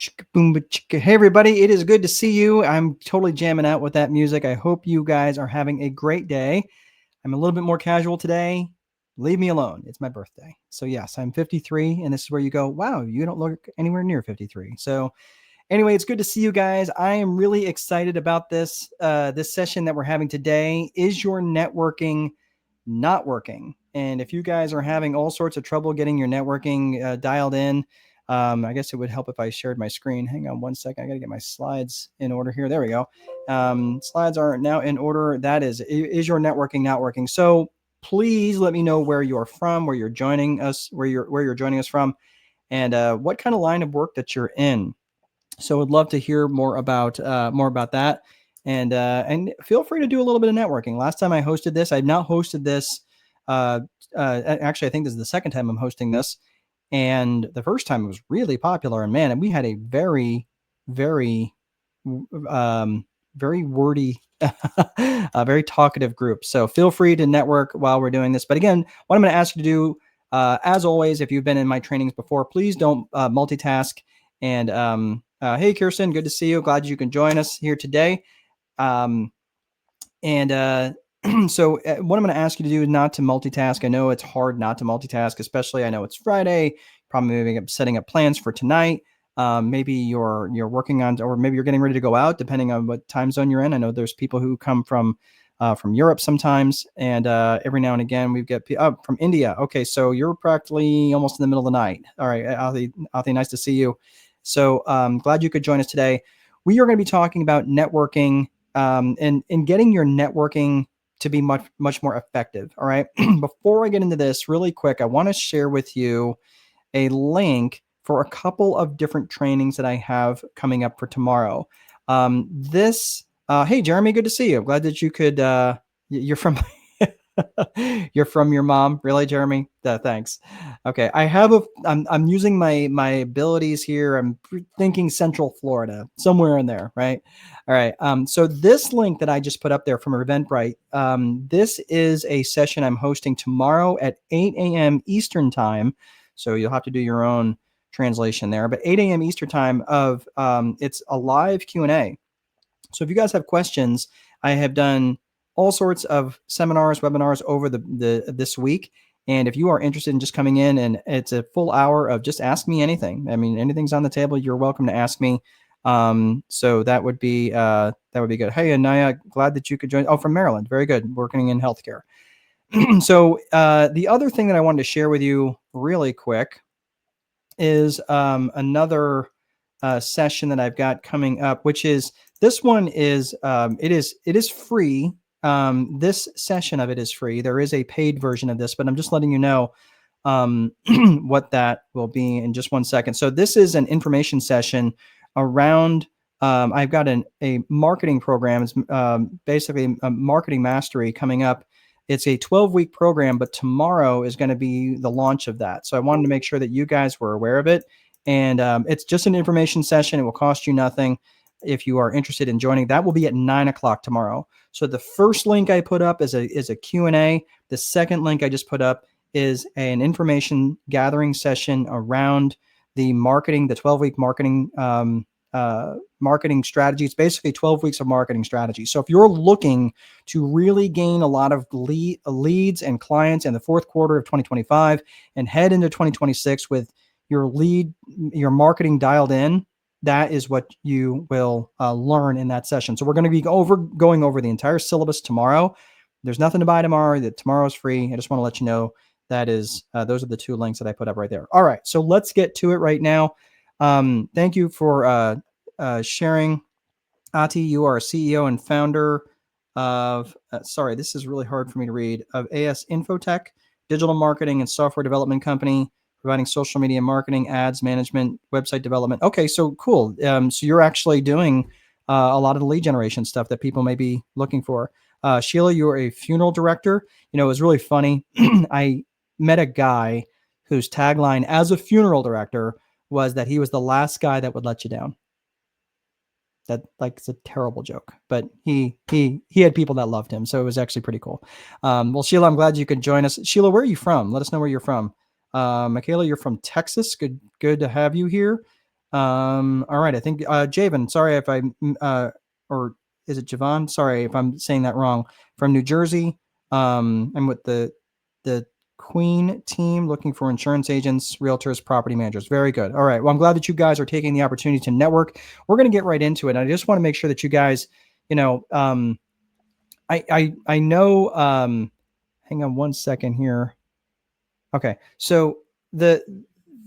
chicka boom chicka. Hey everybody, it is good to see you. I'm totally jamming out with that music. I hope you guys are having a great day. I'm a little bit more casual today. Leave me alone. It's my birthday. So yes, I'm 53, and this is where you go, wow, you don't look anywhere near 53. So anyway, it's good to see you guys. I am really excited about this session that we're having today. Is your networking not working? And if you guys are having all sorts of trouble getting your networking dialed in, I guess it would help if I shared my screen. Hang on one second. I got to get my slides in order here. There we go. Slides are now in order. That is your networking not working? So please let me know where you're from, where you're joining us, where you're joining us from, and what kind of line of work that you're in. So I'd love to hear more about that. And feel free to do a little bit of networking. Last time I hosted this, I've not hosted this. Actually, I think this is the second time I'm hosting this. And the first time it was really popular. And man, we had a very, very, very wordy, very talkative group. So feel free to network while we're doing this. But again, what I'm going to ask you to do, as always, if you've been in my trainings before, please don't multitask. And hey, Kirsten, good to see you. Glad you can join us here today. So what I'm going to ask you to do is not to multitask. I know it's hard not to multitask, especially I know it's Friday. Probably maybe setting up plans for tonight. Maybe you're working on, or maybe you're getting ready to go out, depending on what time zone you're in. I know there's people who come from Europe sometimes, and every now and again we get from India. Okay, so you're practically almost in the middle of the night. All right, Athi, nice to see you. So glad you could join us today. We are going to be talking about networking and getting your networking to be much more effective. All right. Before I get into this really quick, I want to share with you a link for a couple of different trainings that I have coming up for tomorrow. Hey, Jeremy, good to see you. I'm glad that you could, you're from, you're from your mom. Really, Jeremy? Thanks. Okay. I'm using my abilities here. I'm thinking Central Florida, somewhere in there. Right. All right. So this link that I just put up there from Eventbrite, this is a session I'm hosting tomorrow at 8 a.m. Eastern time. So you'll have to do your own translation there, but 8 a.m. Eastern time it's a live Q&A. So if you guys have questions, I have done all sorts of seminars, webinars over this week. And if you are interested in just coming in, and it's a full hour of just ask me anything. I mean, anything's on the table. You're welcome to ask me. So that would be good. Hey, Anaya, glad that you could join. Oh, from Maryland. Very good. Working in healthcare. So the other thing that I wanted to share with you really quick is another session that I've got coming up, which is this one is it is free. This session of it is free. There is a paid version of this, but I'm just letting you know what that will be in just one second. So this is an information session around. I've got a marketing program. It's basically a marketing mastery coming up. It's a 12-week program, but tomorrow is going to be the launch of that. So I wanted to make sure that you guys were aware of it. And it's just an information session. It will cost you nothing if you are interested in joining. That will be at 9 o'clock tomorrow. So the first link I put up is a Q&A. The second link I just put up is an information gathering session around the 12-week marketing strategy. It's basically 12 weeks of marketing strategy. So if you're looking to really gain a lot of leads and clients in the fourth quarter of 2025 and head into 2026 with your marketing dialed in, that is what you will learn in that session. So we're going to be going over the entire syllabus tomorrow. There's nothing to buy tomorrow. Tomorrow's free. I just want to let you know that is those are the two links that I put up right there. All right, so let's get to it right now. Thank you for sharing. Ati, you are a CEO and founder of, sorry, this is really hard for me to read, of AS Infotech, digital marketing and software development company, providing social media marketing, ads management, website development. Okay, so cool. So you're actually doing a lot of the lead generation stuff that people may be looking for. Sheila, you're a funeral director. You know, it was really funny. I met a guy whose tagline as a funeral director was that he was the last guy that would let you down. That it's a terrible joke, but he had people that loved him. So it was actually pretty cool. Well, Sheila, I'm glad you could join us. Sheila, where are you from? Let us know where you're from. Michaela, you're from Texas. Good to have you here. All right. I think Javen. Sorry if or is it Javon? Sorry if I'm saying that wrong. From New Jersey. I'm with the Queen team, looking for insurance agents, realtors, property managers. Very good. All right. Well, I'm glad that you guys are taking the opportunity to network. We're going to get right into it. I just want to make sure that you guys, you know, I know. Hang on one second here. Okay. So the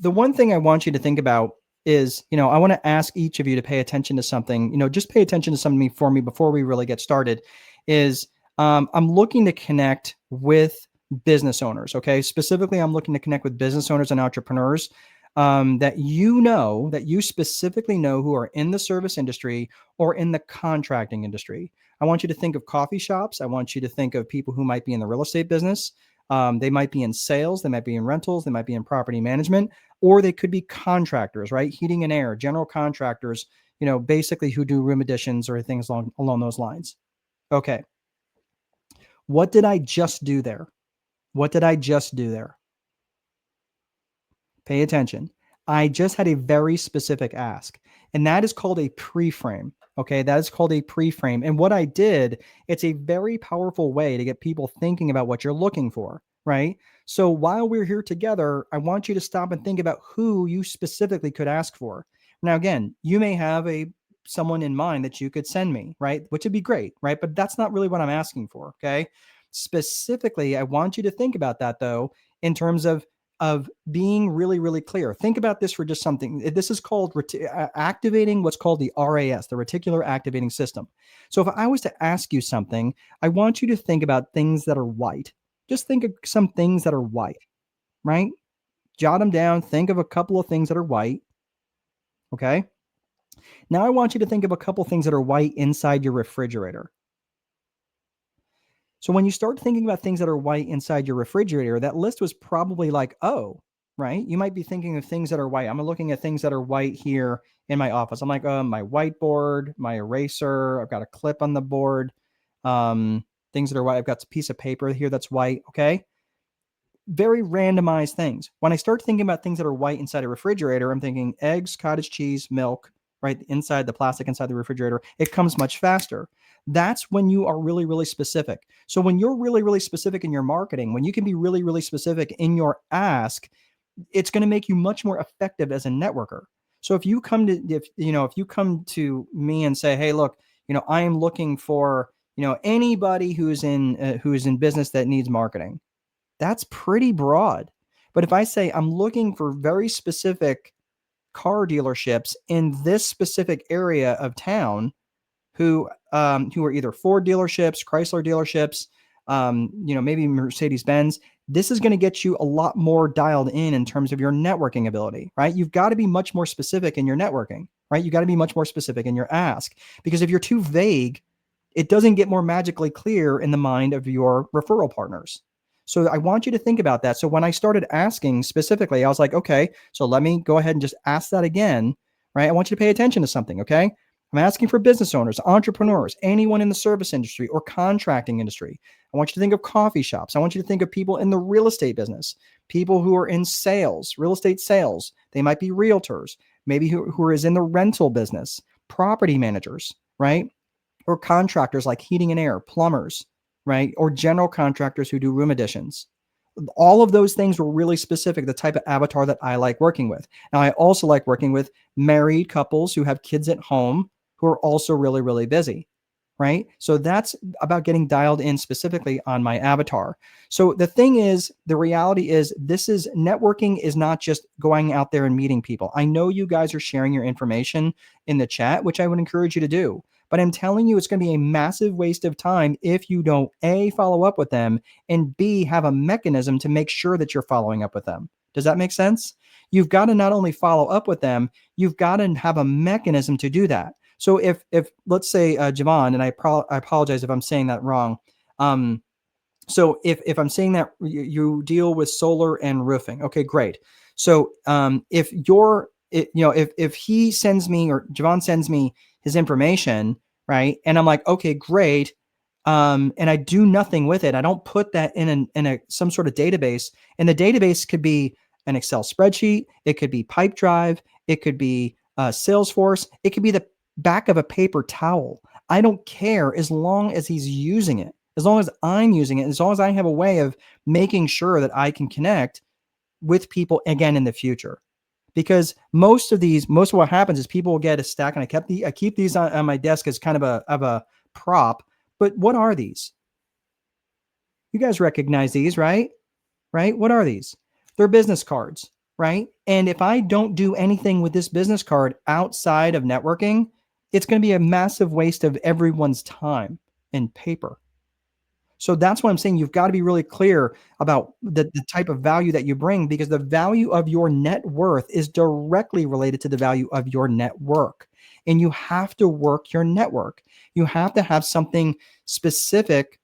the one thing I want you to think about is, I want to ask each of you to pay attention to something. Just pay attention to something for me before we really get started. Is I'm looking to connect with business owners. Okay. Specifically, I'm looking to connect with business owners and entrepreneurs that that you specifically know who are in the service industry or in the contracting industry. I want you to think of coffee shops. I want you to think of people who might be in the real estate business. They might be in sales, they might be in rentals, they might be in property management, or they could be contractors, right? Heating and air, general contractors, basically who do room additions or things along those lines. Okay. What did I just do there? What did I just do there? Pay attention. I just had a very specific ask, and that is called a pre-frame. Okay, that is called a pre-frame. And what I did, it's a very powerful way to get people thinking about what you're looking for, right? So while we're here together, I want you to stop and think about who you specifically could ask for. Now, again, you may have a someone in mind that you could send me, right? Which would be great, right? But that's not really what I'm asking for, okay? Specifically, I want you to think about that though, in terms of being really, really clear. Think about this for just something. This is called activating what's called the RAS, the reticular activating system. So if I was to ask you something, I want you to think about things that are white. Just think of some things that are white, right? Jot them down. Think of a couple of things that are white. Okay. Now I want you to think of a couple of things that are white inside your refrigerator. So when you start thinking about things that are white inside your refrigerator, that list was probably like, oh, right? You might be thinking of things that are white. I'm looking at things that are white here in my office. I'm like, my whiteboard, my eraser, I've got a clip on the board, things that are white. I've got a piece of paper here that's white. Okay. Very randomized things. When I start thinking about things that are white inside a refrigerator, I'm thinking eggs, cottage cheese, milk, right? Inside the plastic inside the refrigerator, it comes much faster. That's when you are really, really specific. So when you're really, really specific in your marketing, when you can be really, really specific in your ask, it's going to make you much more effective as a networker. So if you come to me and say, hey, look, I am looking for, anybody who's in business that needs marketing. That's pretty broad. But if I say I'm looking for very specific car dealerships in this specific area of town who are either Ford dealerships, Chrysler dealerships, maybe Mercedes-Benz, this is going to get you a lot more dialed in terms of your networking ability, right? You've got to be much more specific in your networking, right? You got to be much more specific in your ask, because if you're too vague, it doesn't get more magically clear in the mind of your referral partners. So I want you to think about that. So when I started asking specifically, I was like, okay, so let me go ahead and just ask that again, right? I want you to pay attention to something, okay? I'm asking for business owners, entrepreneurs, anyone in the service industry or contracting industry. I want you to think of coffee shops. I want you to think of people in the real estate business, people who are in sales, real estate sales. They might be realtors, maybe who is in the rental business, property managers, right? Or contractors like heating and air, plumbers, right? Or general contractors who do room additions. All of those things were really specific, the type of avatar that I like working with. Now, I also like working with married couples who have kids at home who are also really, really busy, right? So that's about getting dialed in specifically on my avatar. So the thing is, the reality is, networking is not just going out there and meeting people. I know you guys are sharing your information in the chat, which I would encourage you to do. But I'm telling you, it's going to be a massive waste of time if you don't A, follow up with them, and B, have a mechanism to make sure that you're following up with them. Does that make sense? You've got to not only follow up with them, you've got to have a mechanism to do that. So if let's say Javon, and I apologize if I'm saying that wrong. So if I'm saying that you deal with solar and roofing, okay, great. So if he sends me, or Javon sends me his information, right, and I'm like, okay, great, and I do nothing with it. I don't put that in some sort of database, and the database could be an Excel spreadsheet, it could be Pipe Drive, it could be Salesforce. It could be the back of a paper towel. I don't care as long as he's using it, as long as I'm using it, as long as I have a way of making sure that I can connect with people again in the future. Because most of what happens is people will get a stack, and I keep these on my desk as kind of a prop. But what are these? You guys recognize these, right? Right? What are these? They're business cards, right? And if I don't do anything with this business card outside of networking, it's going to be a massive waste of everyone's time and paper. So that's why I'm saying you've got to be really clear about the type of value that you bring, because the value of your net worth is directly related to the value of your network. And you have to work your network. You have to have something specific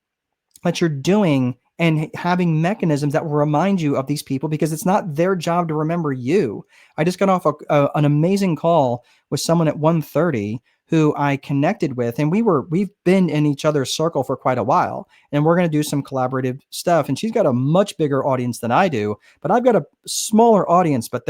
that you're doing and having mechanisms that will remind you of these people, because it's not their job to remember you. I just got off an amazing call with someone at 1:30 who I connected with, and we've been in each other's circle for quite a while, and we're going to do some collaborative stuff. And she's got a much bigger audience than I do, but I've got a smaller audience. But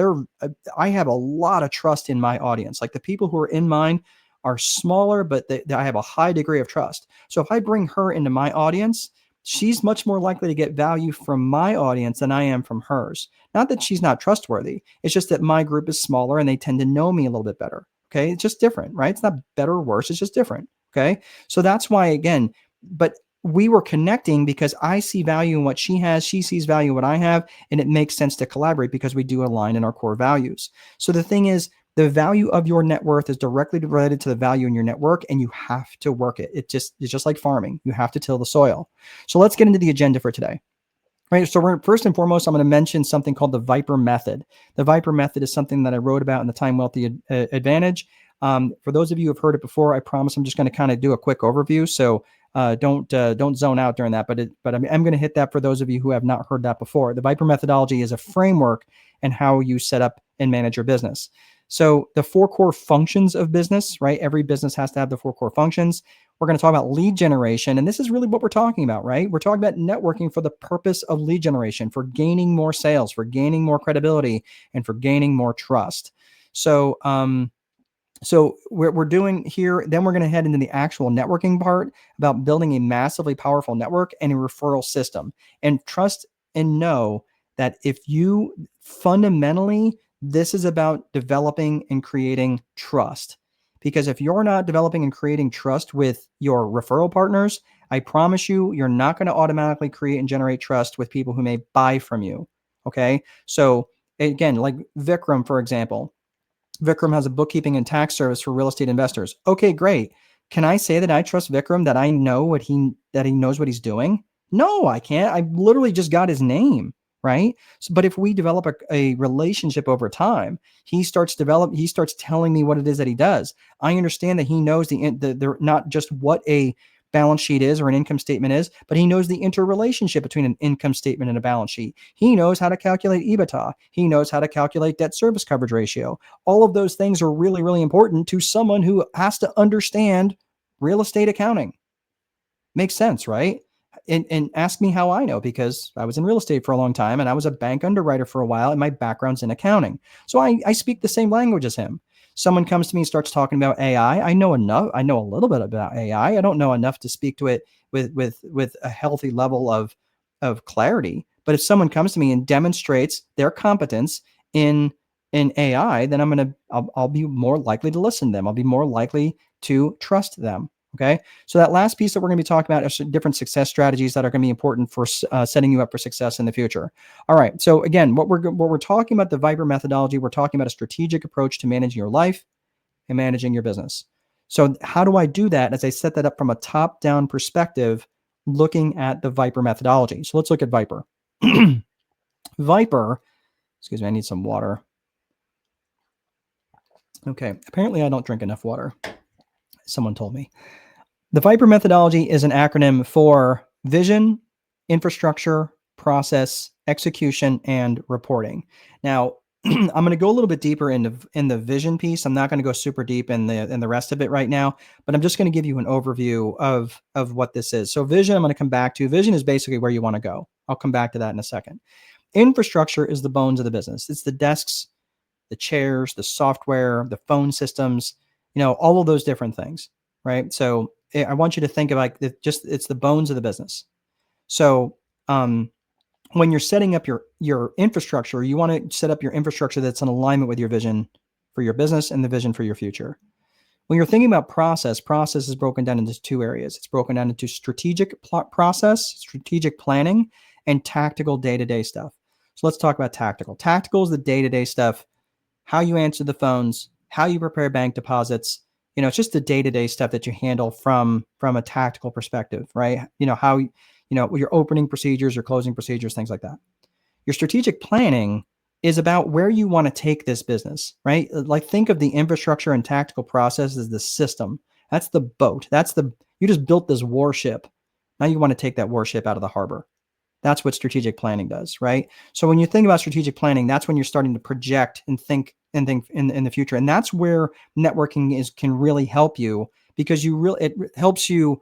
I have a lot of trust in my audience. Like, the people who are in mine are smaller, but I have a high degree of trust. So if I bring her into my audience, she's much more likely to get value from my audience than I am from hers. Not that she's not trustworthy. It's just that my group is smaller and they tend to know me a little bit better. Okay. It's just different, right? It's not better or worse. It's just different. Okay. So that's why, again, but we were connecting because I see value in what she has. She sees value in what I have. And it makes sense to collaborate because we do align in our core values. So the thing is, the value of your net worth is directly related to the value in your network, and you have to work it. It's just like farming. You have to till the soil. So let's get into the agenda for today. Right. So first and foremost, I'm going to mention something called the Viper method. The Viper method is something that I wrote about in the Time Wealthy Advantage. For those of you who have heard it before, I promise I'm just going to kind of do a quick overview. So don't zone out during that. But I'm going to hit that for those of you who have not heard that before. The Viper methodology is a framework and how you set up and manage your business. So the 4 core functions of business, right? Every business has to have the 4 core functions. We're going to talk about lead generation. And this is really what we're talking about, right? We're talking about networking for the purpose of lead generation, for gaining more sales, for gaining more credibility, and for gaining more trust. So we're doing here, then we're going to head into the actual networking part about building a massively powerful network and a referral system. And trust and know that if you fundamentally, this is about developing and creating trust. Because if you're not developing and creating trust with your referral partners, I promise you, you're not going to automatically create and generate trust with people who may buy from you. Okay. So again, like Vikram, for example, Vikram has a bookkeeping and tax service for real estate investors. Okay, great. Can I say that I trust Vikram, that I know that he knows what he's doing? No, I can't. I literally just got his name, right? So, but if we develop a relationship over time, he starts telling me what it is that he does. I understand that he knows the not just what a balance sheet is or an income statement is, but he knows the interrelationship between an income statement and a balance sheet. He knows how to calculate EBITDA. He knows how to calculate debt service coverage ratio. All of those things are really, really important to someone who has to understand real estate accounting. Makes sense, right? And ask me how I know, because I was in real estate for a long time and I was a bank underwriter for a while, and my background's in accounting. So I speak the same language as him. Someone comes to me and starts talking about AI. I know enough. I know a little bit about AI. I don't know enough to speak to it with a healthy level of clarity. But if someone comes to me and demonstrates their competence in AI, then I'll be more likely to listen to them. I'll be more likely to trust them. Okay. So that last piece that we're going to be talking about are different success strategies that are going to be important for setting you up for success in the future. All right. So again, what we're talking about, the Viper methodology, we're talking about a strategic approach to managing your life and managing your business. So how do I do that? As I set that up from a top-down perspective, looking at the Viper methodology. So let's look at Viper. Viper, excuse me, I need some water. Okay. Apparently I don't drink enough water. Someone told me. The Viper methodology is an acronym for vision, infrastructure, process, execution, and reporting. Now, I'm going to go a little bit deeper in the vision piece. I'm not going to go super deep in the rest of it right now, but I'm just going to give you an overview of what this is. So vision, I'm going to come back to. Vision is basically where you want to go. I'll come back to that in a second. Infrastructure is the bones of the business. It's the desks, the chairs, the software, the phone systems, all of those different things, right? So I want you to think of like it's the bones of the business. So when you're setting up your infrastructure, you want to set up your infrastructure that's in alignment with your vision for your business and the vision for your future. When you're thinking about process is broken down into two areas. It's broken down into strategic process, strategic planning, and tactical day-to-day stuff. So let's talk about tactical. Tactical is the day-to-day stuff, how you answer the phones, how you prepare bank deposits. It's just the day-to-day stuff that you handle from a tactical perspective, right? How your opening procedures, your closing procedures, things like that. Your strategic planning is about where you want to take this business, right? Like think of the infrastructure and tactical process as the system. That's the boat. You just built this warship. Now you want to take that warship out of the harbor. That's what strategic planning does, right? So when you think about strategic planning, that's when you're starting to project and think in the future. And that's where networking can really help you, because it helps you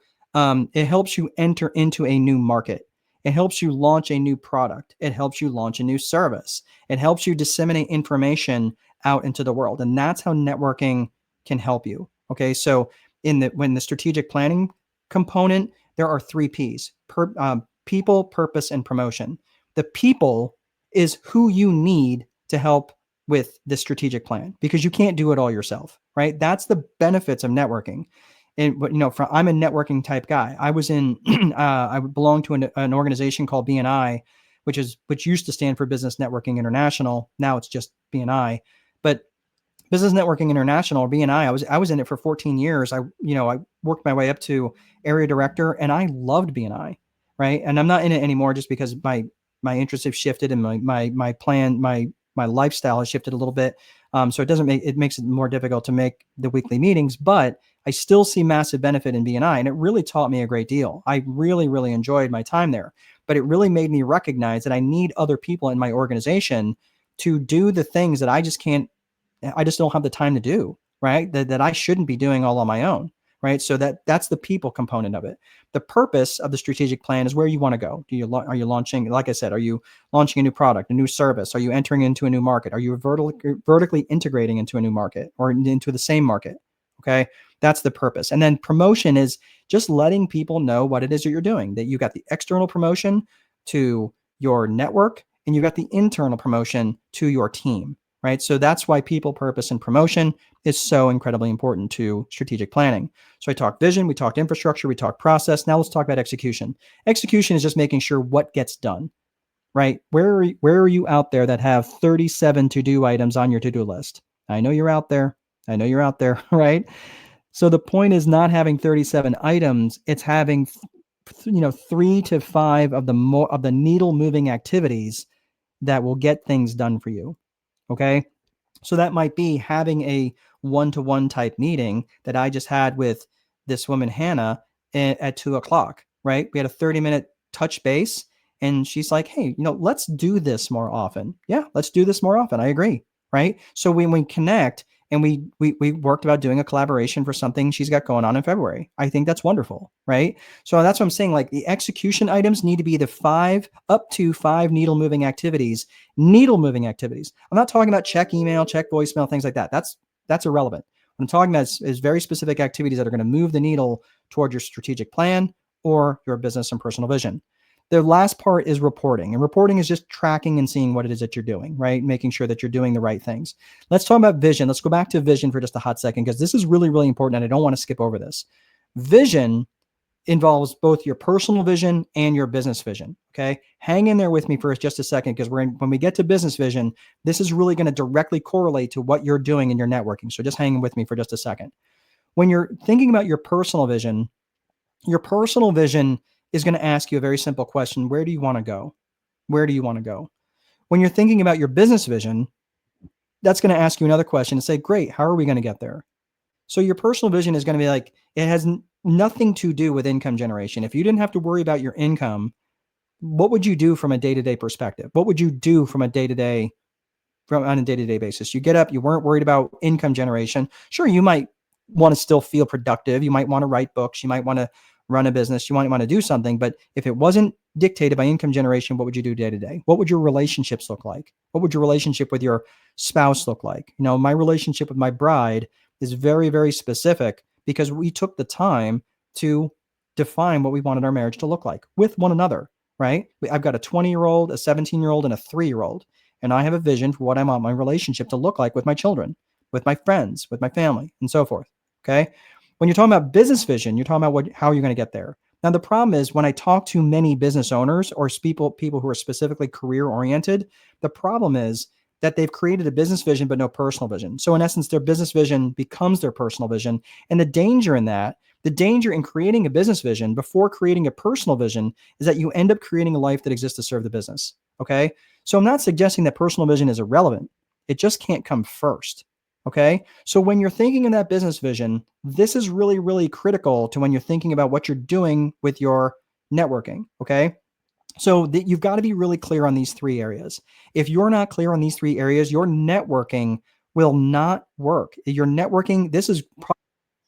enter into a new market. It helps you launch a new product. It helps you launch a new service. It helps you disseminate information out into the world. And that's how networking can help you. Okay. So when the strategic planning component, there are 3 P's: people, purpose, and promotion. The people is who you need to help with the strategic plan, because you can't do it all yourself, right? That's the benefits of networking. And I'm a networking type guy. I was in, I belong to an organization called BNI, which used to stand for Business Networking International. Now it's just BNI, but Business Networking International, or BNI, I was in it for 14 years. I worked my way up to area director, and I loved BNI, right? And I'm not in it anymore just because my interests have shifted, and my plan, my lifestyle has shifted a little bit. So it makes it more difficult to make the weekly meetings, but I still see massive benefit in BNI, and it really taught me a great deal. I really, really enjoyed my time there, but it really made me recognize that I need other people in my organization to do the things that I just don't have the time to do, right? That I shouldn't be doing all on my own, right? So that's the people component of it. The purpose of the strategic plan is where you want to go. Are you launching, like I said, are you launching a new product, a new service? Are you entering into a new market? Are you vertically integrating into a new market or into the same market? Okay. That's the purpose. And then promotion is just letting people know what it is that you're doing, that you got the external promotion to your network, and you got the internal promotion to your team. Right. So that's why people, purpose, and promotion is so incredibly important to strategic planning. So I talked vision, we talked infrastructure, we talked process. Now let's talk about execution. Execution is just making sure what gets done, right? Where are you out there that have 37 to-do items on your to-do list? I know you're out there. Right? So the point is not having 37 items. It's having, 3 to 5 of the needle moving activities that will get things done for you. Okay. So that might be having a one-to-one type meeting that I just had with this woman, Hannah, at 2:00, right? We had a 30-minute touch base, and she's like, hey, let's do this more often. Yeah, let's do this more often. I agree. Right. So when we connect, and we worked about doing a collaboration for something she's got going on in February. I think that's wonderful. Right. So that's what I'm saying. Like, the execution items need to be up to 5 needle moving activities. I'm not talking about check email, check voicemail, things like that. That's irrelevant. What I'm talking about is very specific activities that are going to move the needle toward your strategic plan or your business and personal vision. The last part is reporting. And reporting is just tracking and seeing what it is that you're doing, right? Making sure that you're doing the right things. Let's talk about vision. Let's go back to vision for just a hot second, because this is really, really important, and I don't want to skip over this. Vision involves both your personal vision and your business vision. Okay. Hang in there with me for just a second, because when we get to business vision, this is really going to directly correlate to what you're doing in your networking. So just hang with me for just a second. When you're thinking about your personal vision is going to ask you a very simple question. Where do you want to go? Where do you want to go? When you're thinking about your business vision, that's going to ask you another question and say, great, how are we going to get there? So your personal vision is going to be like, it has nothing to do with income generation. If you didn't have to worry about your income, what would you do from a day-to-day perspective? What would you do on a day-to-day basis? You get up, you weren't worried about income generation. Sure, you might want to still feel productive. You might want to write books. You might want to run a business, you might want to do something. But if it wasn't dictated by income generation, what would you do day to day? What would your relationships look like? What would your relationship with your spouse look like? My relationship with my bride is very, very specific because we took the time to define what we wanted our marriage to look like with one another, right? I've got a 20-year-old, a 17-year-old, and a 3-year-old. And I have a vision for what I want my relationship to look like with my children, with my friends, with my family, and so forth. Okay. When you're talking about business vision, you're talking about how you're going to get there. Now, the problem is when I talk to many business owners or people who are specifically career oriented, the problem is that they've created a business vision, but no personal vision. So in essence, their business vision becomes their personal vision. And the danger in creating a business vision before creating a personal vision is that you end up creating a life that exists to serve the business. Okay. So I'm not suggesting that personal vision is irrelevant. It just can't come first. Okay. So when you're thinking in that business vision, this is really, really critical to when you're thinking about what you're doing with your networking. Okay. So you've got to be really clear on these three areas. If you're not clear on these three areas, your networking will not work. Your networking, this is probably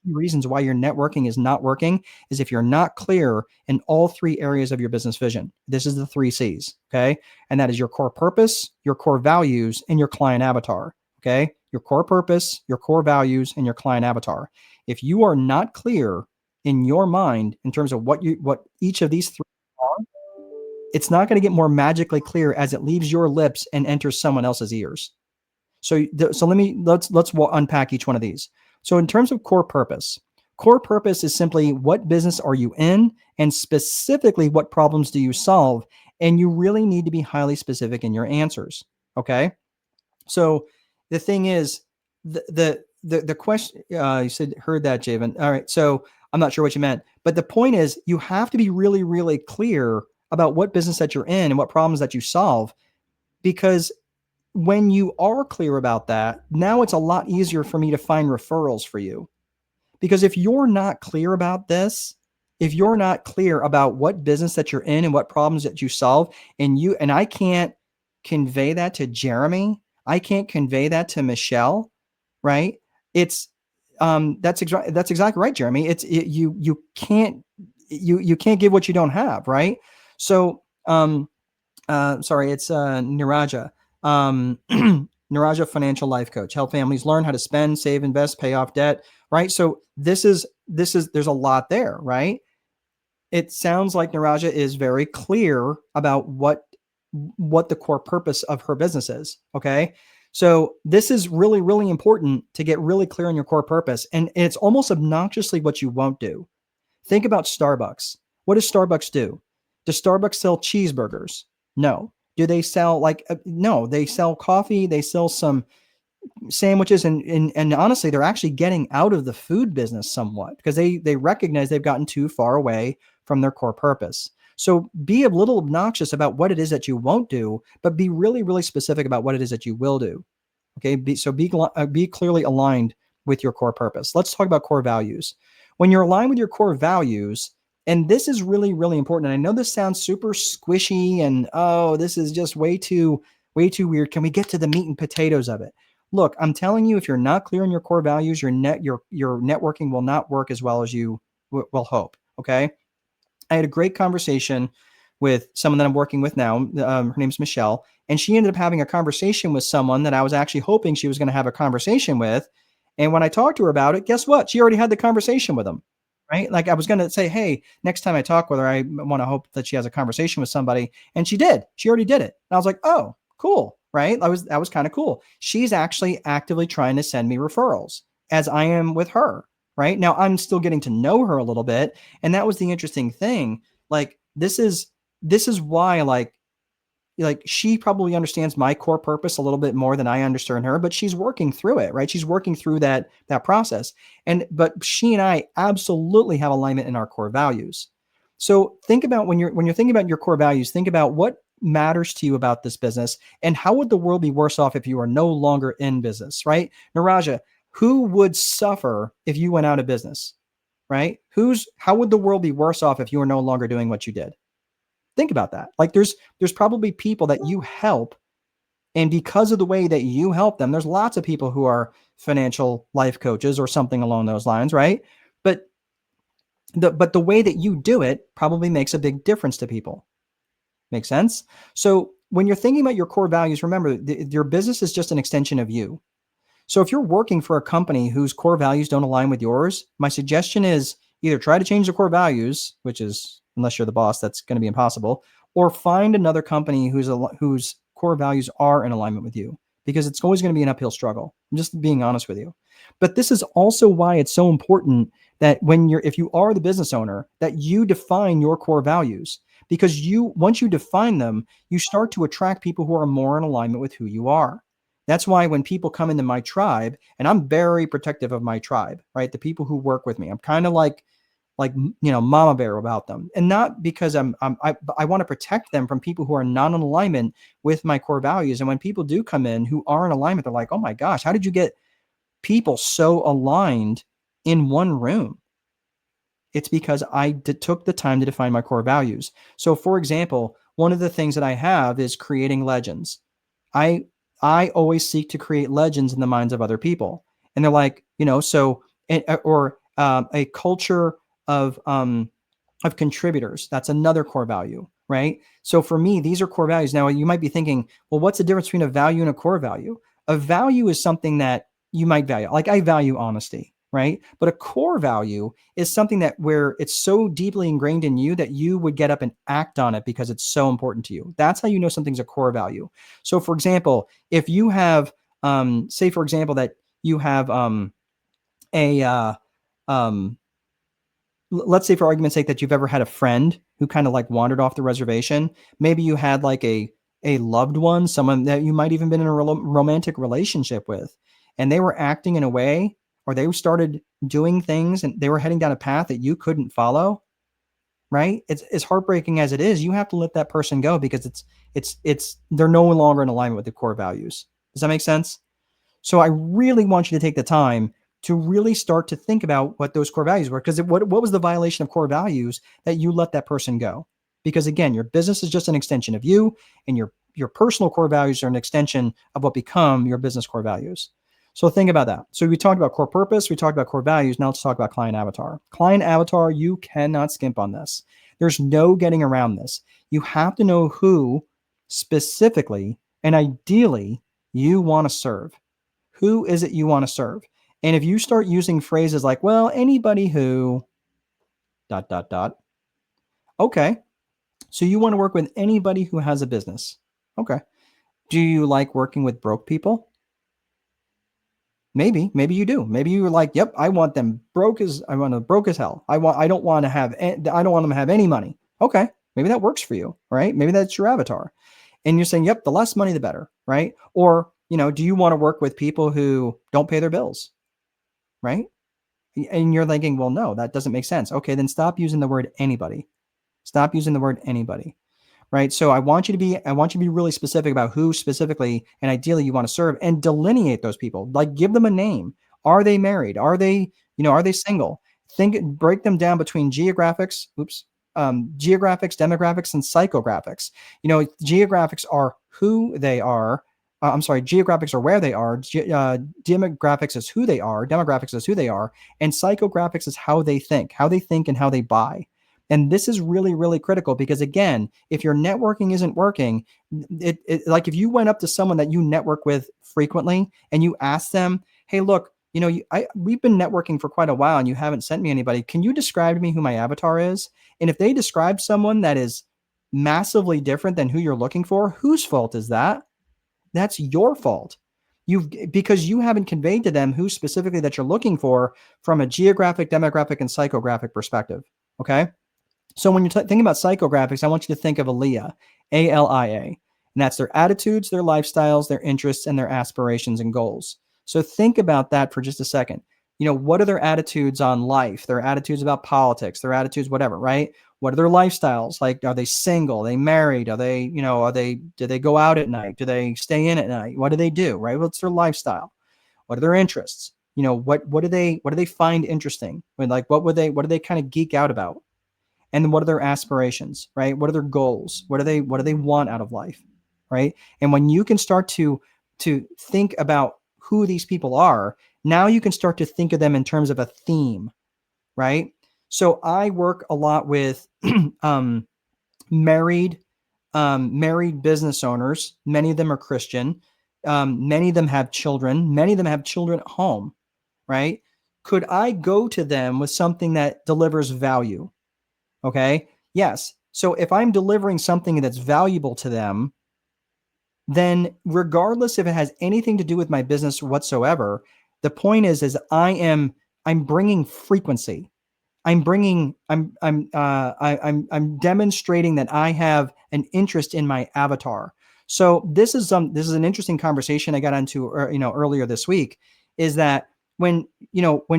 reasons why your networking is not working is if you're not clear in all three areas of your business vision. This is the 3 C's. Okay. And that is your core purpose, your core values, and your client avatar. Okay. Your core purpose, your core values, and your client avatar. If you are not clear in your mind in terms of what each of these three are, it's not going to get more magically clear as it leaves your lips and enters someone else's ears. So let's unpack each one of these. So in terms of core purpose is simply what business are you in, and specifically what problems do you solve, and you really need to be highly specific in your answers. Okay. So the thing is, the question you said heard that, Javen. All right. So I'm not sure what you meant, but the point is, you have to be really, really clear about what business that you're in and what problems that you solve, because when you are clear about that, now it's a lot easier for me to find referrals for you. Because if you're not clear about this, if you're not clear about what business that you're in and what problems that you solve, and I can't convey that to Jeremy, I can't convey that to Michelle, right? It's that's exactly right, Jeremy. You can't give what you don't have, right? So sorry, it's Niraja. Niraja, financial life coach, help families learn how to spend, save, invest, pay off debt, right? So this is there's a lot there, right? It sounds like Niraja is very clear about what the core purpose of her business is. Okay. So this is really, really important to get really clear on your core purpose. And it's almost obnoxiously what you won't do. Think about Starbucks. What does Starbucks do? Does Starbucks sell cheeseburgers? No. Do they sell no, they sell coffee, they sell some sandwiches, and honestly, they're actually getting out of the food business somewhat because they recognize they've gotten too far away from their core purpose. So be a little obnoxious about what it is that you won't do, but be really, really specific about what it is that you will do. Okay. Be clearly aligned with your core purpose. Let's talk about core values. When you're aligned with your core values, and this is really, really important. And I know this sounds super squishy and, oh, this is just way too weird. Can we get to the meat and potatoes of it? Look, I'm telling you, if you're not clear on your core values, your networking will not work as well as you will hope. Okay. I had a great conversation with someone that I'm working with now. Her name's Michelle, and she ended up having a conversation with someone that I was actually hoping she was going to have a conversation with. And when I talked to her about it, guess what? She already had the conversation with them. Right? Like I was going to say, hey, next time I talk with her, I want to hope that she has a conversation with somebody. And she did. She already did it. And I was like, oh, cool. Right? That was kind of cool. She's actually actively trying to send me referrals as I am with her. Right? Now I'm still getting to know her a little bit. And that was the interesting thing. Like this is why like she probably understands my core purpose a little bit more than I understand her, but she's working through it, right? She's working through that process. But she and I absolutely have alignment in our core values. So think about when you're thinking about your core values, think about what matters to you about this business and how would the world be worse off if you are no longer in business, right? Niraja, who would suffer if you went out of business, right? How would the world be worse off if you were no longer doing what you did? Think about that. Like there's probably people that you help, and because of the way that you help them, there's lots of people who are financial life coaches or something along those lines, right? But But the way that you do it probably makes a big difference to people. Make sense? So when you're thinking about your core values, remember your business is just an extension of you. So if you're working for a company whose core values don't align with yours, my suggestion is either try to change the core values, which is unless you're the boss, that's going to be impossible, or find another company whose core values are in alignment with you, because it's always going to be an uphill struggle. I'm just being honest with you. But this is also why it's so important that if you are the business owner, that you define your core values, because once you define them, you start to attract people who are more in alignment with who you are. That's why when people come into my tribe, and I'm very protective of my tribe, right? The people who work with me, I'm kind of like mama bear about them, and not because I want to protect them from people who are not in alignment with my core values. And when people do come in who are in alignment, they're like, oh my gosh, how did you get people so aligned in one room? It's because took the time to define my core values. So, for example, one of the things that I have is creating legends. I I always seek to create legends in the minds of other people, and they're like, so or a culture of contributors. That's another core value, right? So for me, these are core values. Now you might be thinking, well, what's the difference between a value and a core value? A value is something that you might value. Like I value honesty, right? But a core value is something that where it's so deeply ingrained in you that you would get up and act on it because it's so important to you. That's how you know something's a core value. So for example, if you have, say for example, that you have a um, let's say for argument's sake that you've ever had a friend who kind of like wandered off the reservation. Maybe you had like a loved one, someone that you might even been in a romantic relationship with, and they were acting in a way, or they started doing things and they were heading down a path that you couldn't follow, right? It's as heartbreaking as it is. You have to let that person go because it's they're no longer in alignment with the core values. Does that make sense? So I really want you to take the time to really start to think about what those core values were. Because what was the violation of core values that you let that person go? Because again, your business is just an extension of you, and your personal core values are an extension of what become your business core values. So think about that. So we talked about core purpose, we talked about core values. Now let's talk about client avatar. Client avatar, you cannot skimp on this. There's no getting around this. You have to know who specifically and ideally you want to serve. Who is it you want to serve? And if you start using phrases like, well, anybody who dot dot dot. Okay. So you want to work with anybody who has a business. Okay. Do you like working with broke people? Maybe you do. Maybe you're like, yep, I want them I want them broke as hell. I don't want them to have any money. Okay. Maybe that works for you, right? Maybe that's your avatar. And you're saying, yep, the less money, the better, right? Or, do you want to work with people who don't pay their bills, right? And you're thinking, well, no, that doesn't make sense. Okay, then stop using the word anybody. Stop using the word anybody, right? So I want you to be really specific about who specifically and ideally you want to serve, and delineate those people. Like give them a name. Are they married? Are they single? Break them down between geographics, demographics, and psychographics. Geographics are who they are. I'm sorry, geographics are where they are. Demographics is who they are. Demographics is who they are. And psychographics is how they think and how they buy. And this is really, really critical because, again, if your networking isn't working, like if you went up to someone that you network with frequently and you ask them, hey, look, we've been networking for quite a while and you haven't sent me anybody. Can you describe to me who my avatar is? And if they describe someone that is massively different than who you're looking for, whose fault is that? That's your fault. Because you haven't conveyed to them who specifically that you're looking for from a geographic, demographic, and psychographic perspective. Okay. So when you're thinking about psychographics, I want you to think of ALIA, ALIA, and that's their attitudes, their lifestyles, their interests, and their aspirations and goals. So think about that for just a second. What are their attitudes on life? Their attitudes about politics, their attitudes, whatever, right? What are their lifestyles? Like, are they single? Are they married? Do they go out at night? Do they stay in at night? What do they do, right? What's their lifestyle? What are their interests? What do they find interesting? What do they kind of geek out about? And then what are their aspirations, right? What are their goals? What do they want out of life, right? And when you can start to think about who these people are, now you can start to think of them in terms of a theme, right? So I work a lot with um, married married business owners. Many of them are Christian. Many of them have children. Many of them have children at home, right? Could I go to them with something that delivers value? Okay. Yes. So if I'm delivering something that's valuable to them, then regardless if it has anything to do with my business whatsoever, the point is I'm bringing frequency. I'm demonstrating that I have an interest in my avatar. So this is an interesting conversation I got into earlier this week, is that when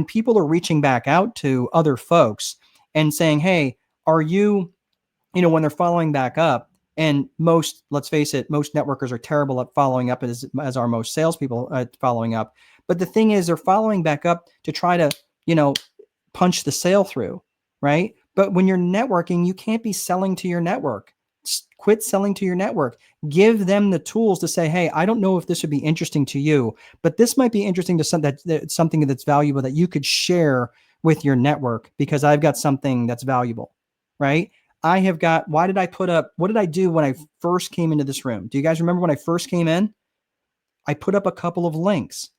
people are reaching back out to other folks and saying, hey, are you, when they're following back up, and most, let's face it, most networkers are terrible at following up, as are most salespeople following up. But the thing is, they're following back up to try to, you know, punch the sale through, right? But when you're networking, you can't be selling to your network. Quit selling to your network. Give them the tools to say, hey, I don't know if this would be interesting to you, but this might be interesting to something that's valuable that you could share with your network, because I've got something that's valuable, right? What did I do when I first came into this room? Do you guys remember when I first came in? I put up a couple of links,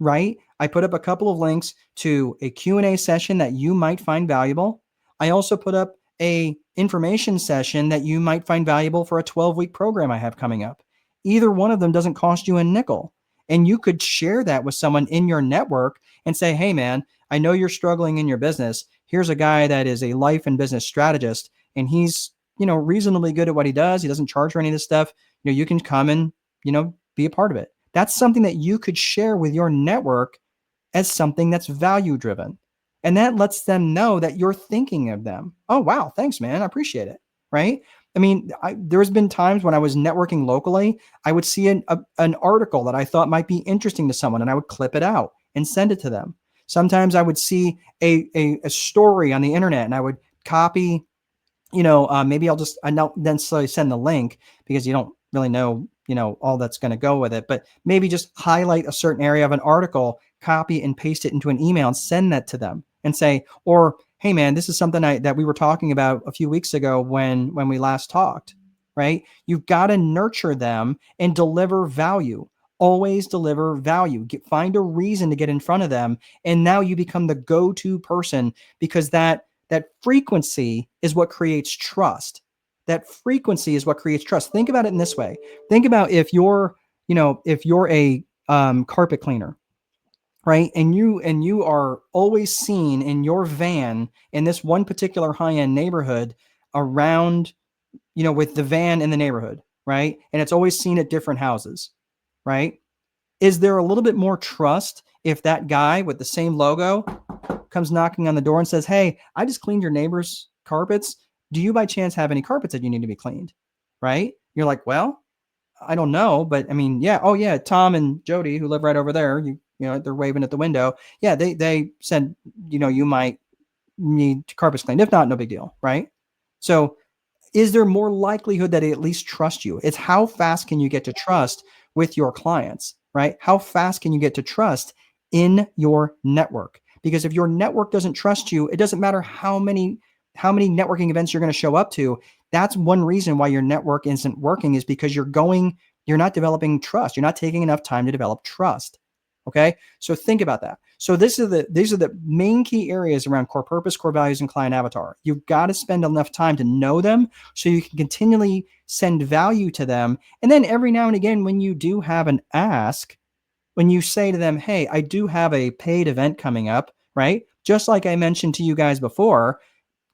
right? I put up a couple of links to a Q&A session that you might find valuable. I also put up a information session that you might find valuable for a 12-week program I have coming up. Either one of them doesn't cost you a nickel. And you could share that with someone in your network and say, hey, man, I know you're struggling in your business. Here's a guy that is a life and business strategist, and he's, reasonably good at what he does. He doesn't charge for any of this stuff. You can come and, be a part of it. That's something that you could share with your network as something that's value driven. And that lets them know that you're thinking of them. Oh, wow. Thanks, man. I appreciate it. Right. I mean, there's been times when I was networking locally, I would see an article that I thought might be interesting to someone, and I would clip it out and send it to them. Sometimes I would see a story on the internet, and I would copy, maybe I don't necessarily send the link, because you don't really know, all that's going to go with it, but maybe just highlight a certain area of an article, copy and paste it into an email and send that to them and say, or, hey man, this is something that we were talking about a few weeks ago when we last talked, right? You've got to nurture them and deliver value. Always deliver value. Find a reason to get in front of them. And now you become the go-to person, because that frequency is what creates trust. That frequency is what creates trust. Think about it in this way. Think about if you're a carpet cleaner, right? And you are always seen in your van in this one particular high-end neighborhood around, with the van in the neighborhood, right? And it's always seen at different houses, right? Is there a little bit more trust if that guy with the same logo comes knocking on the door and says, hey, I just cleaned your neighbor's carpets. Do you by chance have any carpets that you need to be cleaned? Right? You're like, well, I don't know, but I mean, yeah. Oh yeah. Tom and Jody, who live right over there, they're waving at the window. Yeah. They said, you might need carpets cleaned. If not, no big deal. Right? So is there more likelihood that they at least trust you? It's how fast can you get to trust with your clients, right? How fast can you get to trust in your network? Because if your network doesn't trust you, it doesn't matter how many networking events you're going to show up to. That's one reason why your network isn't working, is because you're not developing trust. You're not taking enough time to develop trust. Okay. So think about that. So these are the main key areas around core purpose, core values, and client avatar. You've got to spend enough time to know them so you can continually send value to them. And then every now and again, when you do have an ask, when you say to them, hey, I do have a paid event coming up, right? Just like I mentioned to you guys before,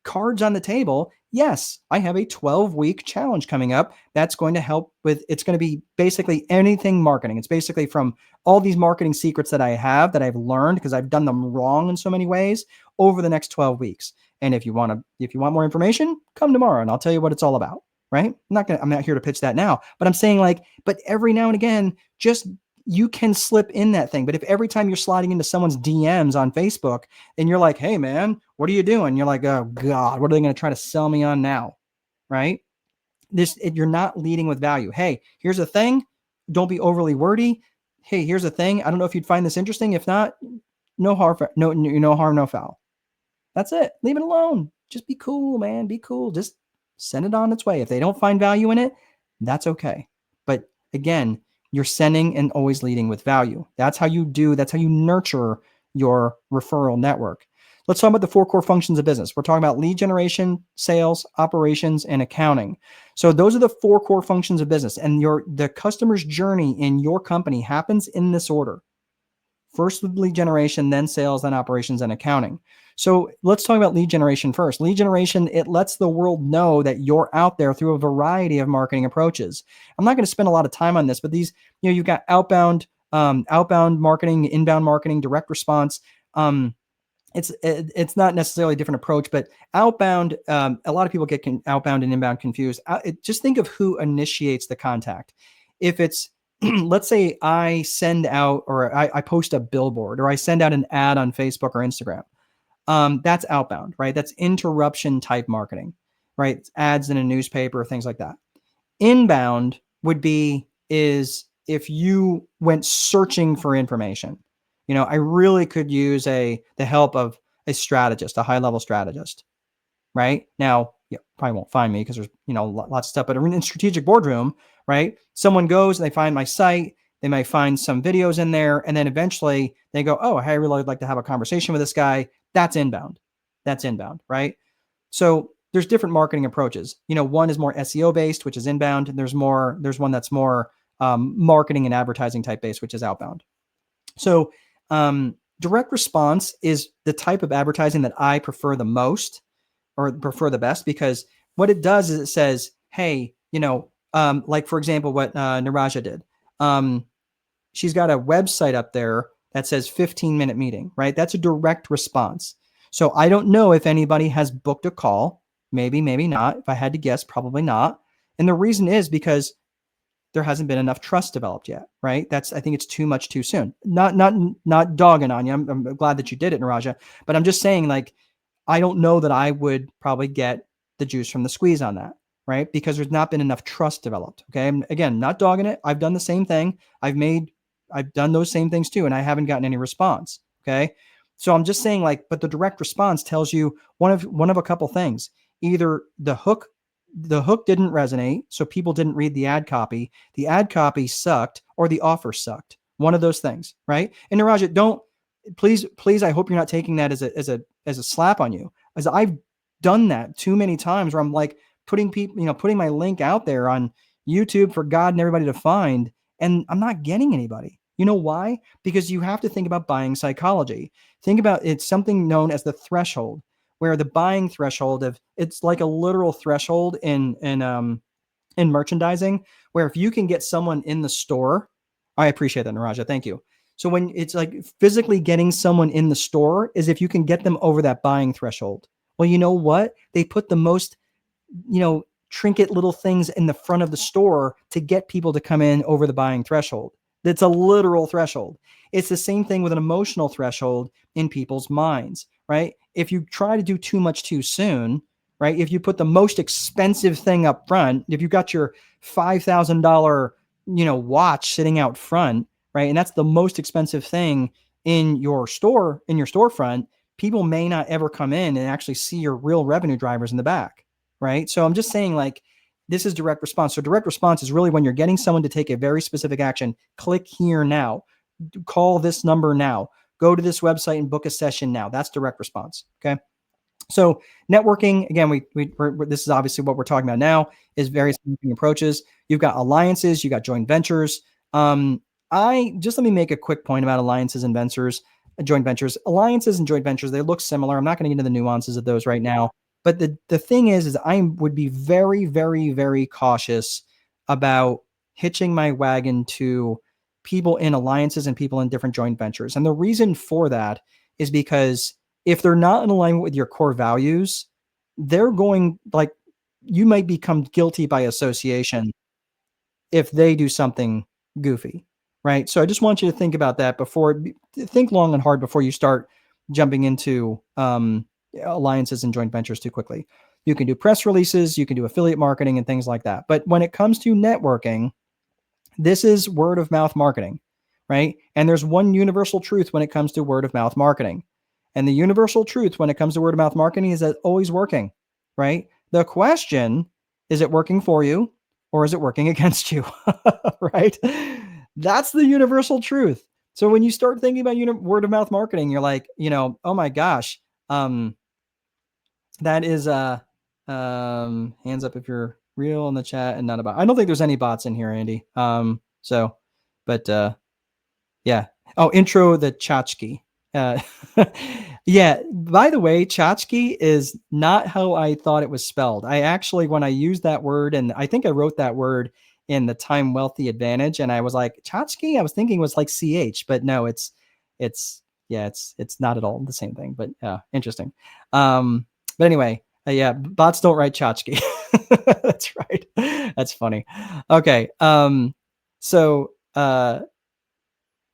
cards on the table. Yes, I have a 12-week challenge coming up that's going to help with, it's going to be basically anything marketing. It's basically from all these marketing secrets that I have, that I've learned because I've done them wrong in so many ways, over the next 12 weeks. And if you want more information, come tomorrow and I'll tell you what it's all about, right? I'm not here to pitch that now, but I'm saying, like, but every now and again, just, you can slip in that thing. But if every time you're sliding into someone's DMs on Facebook and you're like, hey man, what are you doing? You're like, oh God, what are they going to try to sell me on now? Right? You're not leading with value. Hey, here's a thing. Don't be overly wordy. Hey, here's a thing. I don't know if you'd find this interesting. If not, no harm, no harm, no foul. That's it. Leave it alone. Just be cool, man. Be cool. Just send it on its way. If they don't find value in it, that's okay. But again, you're sending and always leading with value. That's how you nurture your referral network. Let's talk about the four core functions of business. We're talking about lead generation, sales, operations, and accounting. So those are the four core functions of business. And the customer's journey in your company happens in this order. First with lead generation, then sales, then operations and accounting. So let's talk about lead generation first. Lead generation, it lets the world know that you're out there through a variety of marketing approaches. I'm not going to spend a lot of time on this, but these, you've got outbound marketing, inbound marketing, direct response. It's not necessarily a different approach, but outbound, a lot of people get outbound and inbound confused. Just think of who initiates the contact. If it's let's say I send out, or I post a billboard, or I send out an ad on Facebook or Instagram. That's outbound, right? That's interruption type marketing, right? Ads in a newspaper, things like that. Inbound is if you went searching for information. I really could use the help of a strategist, a high level strategist, right? Now, probably won't find me because there's, lots of stuff, but in strategic boardroom, right? Someone goes and they find my site, they might find some videos in there, and then eventually they go, oh, hey, I really would like to have a conversation with this guy. That's inbound. That's inbound, right? So there's different marketing approaches. One is more SEO based, which is inbound. And there's one that's more marketing and advertising type based, which is outbound. So direct response is the type of advertising that I prefer the most, or prefer the best, because what it does is it says, hey, like for example, what Naraja did. She's got a website up there that says 15-minute meeting, right? That's a direct response. So I don't know if anybody has booked a call. Maybe not. If I had to guess, probably not. And the reason is because there hasn't been enough trust developed yet, right? I think it's too much too soon. Not dogging on you. I'm glad that you did it, Naraja, but I'm just saying, like, I don't know that I would probably get the juice from the squeeze on that, right? Because there's not been enough trust developed. Okay. And again, not dogging it. I've done the same thing. I've done those same things too, and I haven't gotten any response. Okay. So I'm just saying, like, but the direct response tells you one of a couple things. Either the hook didn't resonate, so people didn't read the ad copy sucked, or the offer sucked. One of those things, right? And Naraja, don't, please, I hope you're not taking that as a slap on you, as I've done that too many times, where I'm like putting my link out there on YouTube for God and everybody to find, and I'm not getting anybody. You know why? Because you have to think about buying psychology. Think about, it's something known as the threshold, where the buying threshold it's like a literal threshold in merchandising, where if you can get someone in the store, I appreciate that, Naraja. Thank you. So when it's like physically getting someone in the store is if you can get them over that buying threshold. Well, you know what? They put the most, trinket little things in the front of the store to get people to come in over the buying threshold. That's a literal threshold. It's the same thing with an emotional threshold in people's minds, right? If you try to do too much too soon, right? If you put the most expensive thing up front, if you've got your $5,000, watch sitting out front, right? And that's the most expensive thing in your storefront, people may not ever come in and actually see your real revenue drivers in the back, right? So I'm just saying, like, this is direct response. So direct response is really when you're getting someone to take a very specific action. Click here now, call this number now, go to this website and book a session now. That's direct response. Okay. So networking, again, this is obviously what we're talking about now, is various networking approaches. You've got alliances, you got joint ventures. Let me make a quick point about alliances and joint ventures. Alliances and joint ventures, they look similar. I'm not going to get into the nuances of those right now. But the thing is I would be very, very, very cautious about hitching my wagon to people in alliances and people in different joint ventures. And the reason for that is because if they're not in alignment with your core values, they're going, like, you might become guilty by association if they do something goofy, right? So I just want you to think about that think long and hard before you start jumping into alliances and joint ventures too quickly. You can do press releases, you can do affiliate marketing and things like that. But when it comes to networking, this is word of mouth marketing, right? And there's one universal truth when it comes to word of mouth marketing. And the universal truth when it comes to word of mouth marketing is that it's always working, right? The question is it working for you or is it working against you? Right? That's the universal truth. So when you start thinking about word of mouth marketing, you're like, oh my gosh, that is hands up if you're real in the chat and not about. I don't think there's any bots in here, Andy. So, but yeah. Oh, intro the tchotchke. Uh, yeah. By the way, tchotchke is not how I thought it was spelled. I actually, when I used that word, and I think I wrote that word in the Time Wealthy Advantage, and I was like tchotchke. I was thinking it was like ch, but no, it's not at all the same thing. But interesting. But anyway, yeah, bots don't write tchotchke. That's right. That's funny. Okay. So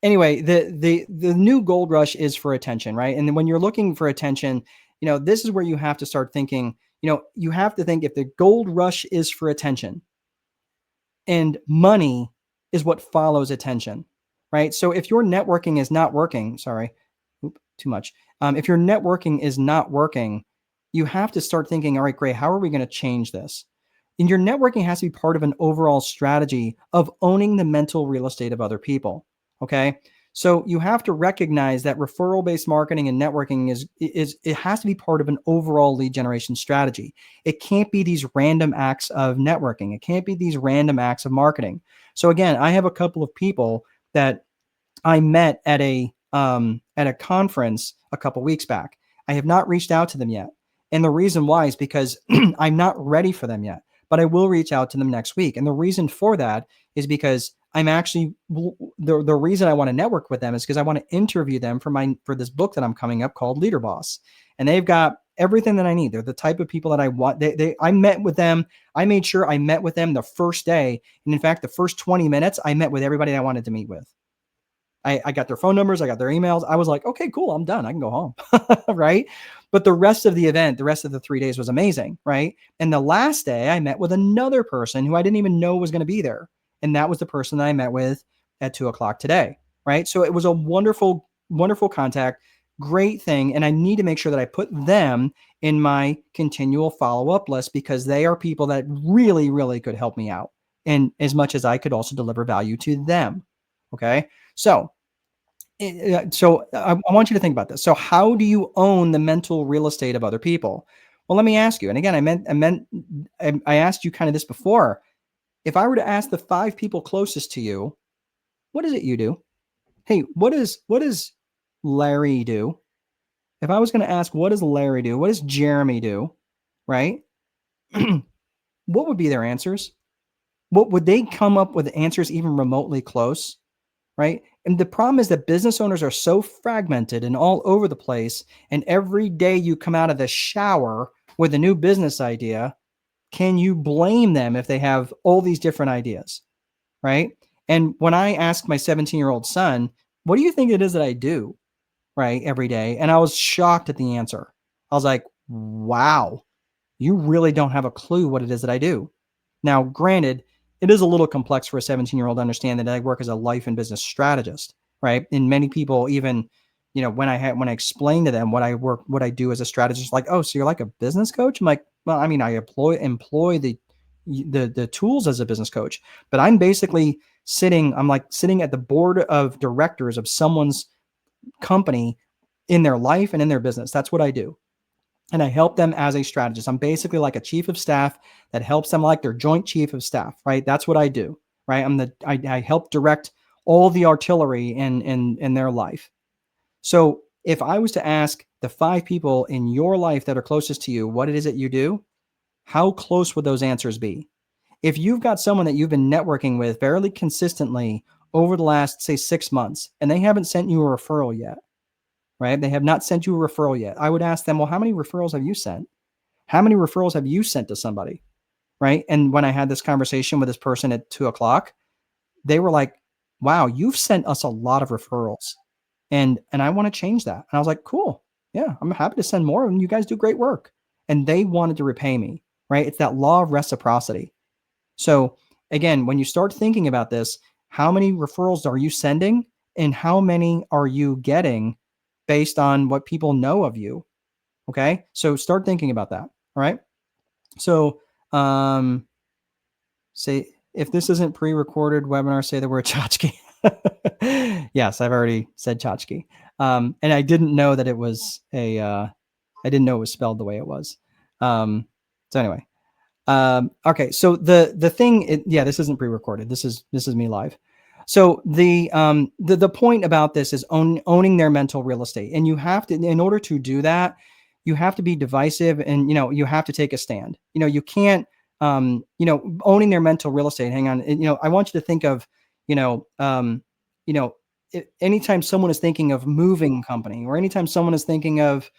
anyway, the new gold rush is for attention, right? And when you're looking for attention, this is where you have to start thinking. You have to think if the gold rush is for attention, and money is what follows attention, right? So if your networking is not working, sorry, too much. If your networking is not working, you have to start thinking, all right, great, how are we going to change this? And your networking has to be part of an overall strategy of owning the mental real estate of other people. Okay. So you have to recognize that referral based marketing and networking is it has to be part of an overall lead generation strategy. It can't be these random acts of networking. It can't be these random acts of marketing. So again, I have a couple of people that I met at a conference a couple weeks back. I have not reached out to them yet. And the reason why is because I'm not ready for them yet, but I will reach out to them next week. And the reason for that is because I'm actually the reason I want to network with them is because I want to interview them for this book that I'm coming up called Leader Boss. And they've got everything that I need. They're the type of people that I want. I met with them. I made sure I met with them the first day. And in fact, the first 20 minutes, I met with everybody I wanted to meet with. I got their phone numbers. I got their emails. I was like, okay, cool. I'm done. I can go home. Right. But the rest of the event, the rest of the 3 days was amazing. Right. And the last day I met with another person who I didn't even know was going to be there. And that was the person that I met with at 2:00 today. Right. So it was a wonderful, wonderful contact, great thing. And I need to make sure that I put them in my continual follow-up list because they are people that really, really could help me out. And as much as I could also deliver value to them. Okay. So I want you to think about this. So how do you own the mental real estate of other people? Well, let me ask you. And again, I asked you kind of this before. If I were to ask the 5 people closest to you, what is it you do? Hey, what does Larry do? If I was going to ask, what does Larry do? What does Jeremy do? Right? What would be their answers? What would they come up with answers even remotely close? Right? And the problem is that business owners are so fragmented and all over the place. And every day you come out of the shower with a new business idea, can you blame them if they have all these different ideas? Right? And when I asked my 17-year-old son, what do you think it is that I do? Right? Every day. And I was shocked at the answer. I was like, wow, you really don't have a clue what it is that I do. Now, granted, it is a little complex for a 17-year-old to understand that I work as a life and business strategist, right? And many people even, when I explain to them what I do as a strategist, like, oh, so you're like a business coach? I'm like, well, I mean, I employ the tools as a business coach, but I'm basically sitting at the board of directors of someone's company in their life and in their business. That's what I do. And I help them as a strategist. I'm basically like a chief of staff that helps them like their joint chief of staff, right? That's what I do, right? I help direct all the artillery in their life. So if I was to ask the 5 people in your life that are closest to you what it is that you do, how close would those answers be? If you've got someone that you've been networking with fairly consistently over the last, say, 6 months, and they haven't sent you a referral yet, right? They have not sent you a referral yet. I would ask them, well, how many referrals have you sent? How many referrals have you sent to somebody? Right. And when I had this conversation with this person at 2:00, they were like, wow, you've sent us a lot of referrals. And I want to change that. And I was like, cool. Yeah, I'm happy to send more. And you guys do great work. And they wanted to repay me. Right. It's that law of reciprocity. So again, when you start thinking about this, how many referrals are you sending and how many are you getting? based on what people know of you. Okay. So start thinking about that. All right. So, say if this isn't pre-recorded webinar, say the word tchotchke. Yes, I've already said tchotchke. And I didn't know that it was I didn't know it was spelled the way it was. So anyway, okay. So the thing, yeah, this isn't pre-recorded. This is me live. So the point about this is owning their mental real estate, and you have to, in order to do that, you have to be divisive, and you have to take a stand. You can't, owning their mental real estate. Hang on, I want you to think of, you know, um, anytime someone is thinking of moving company, or anytime someone is thinking of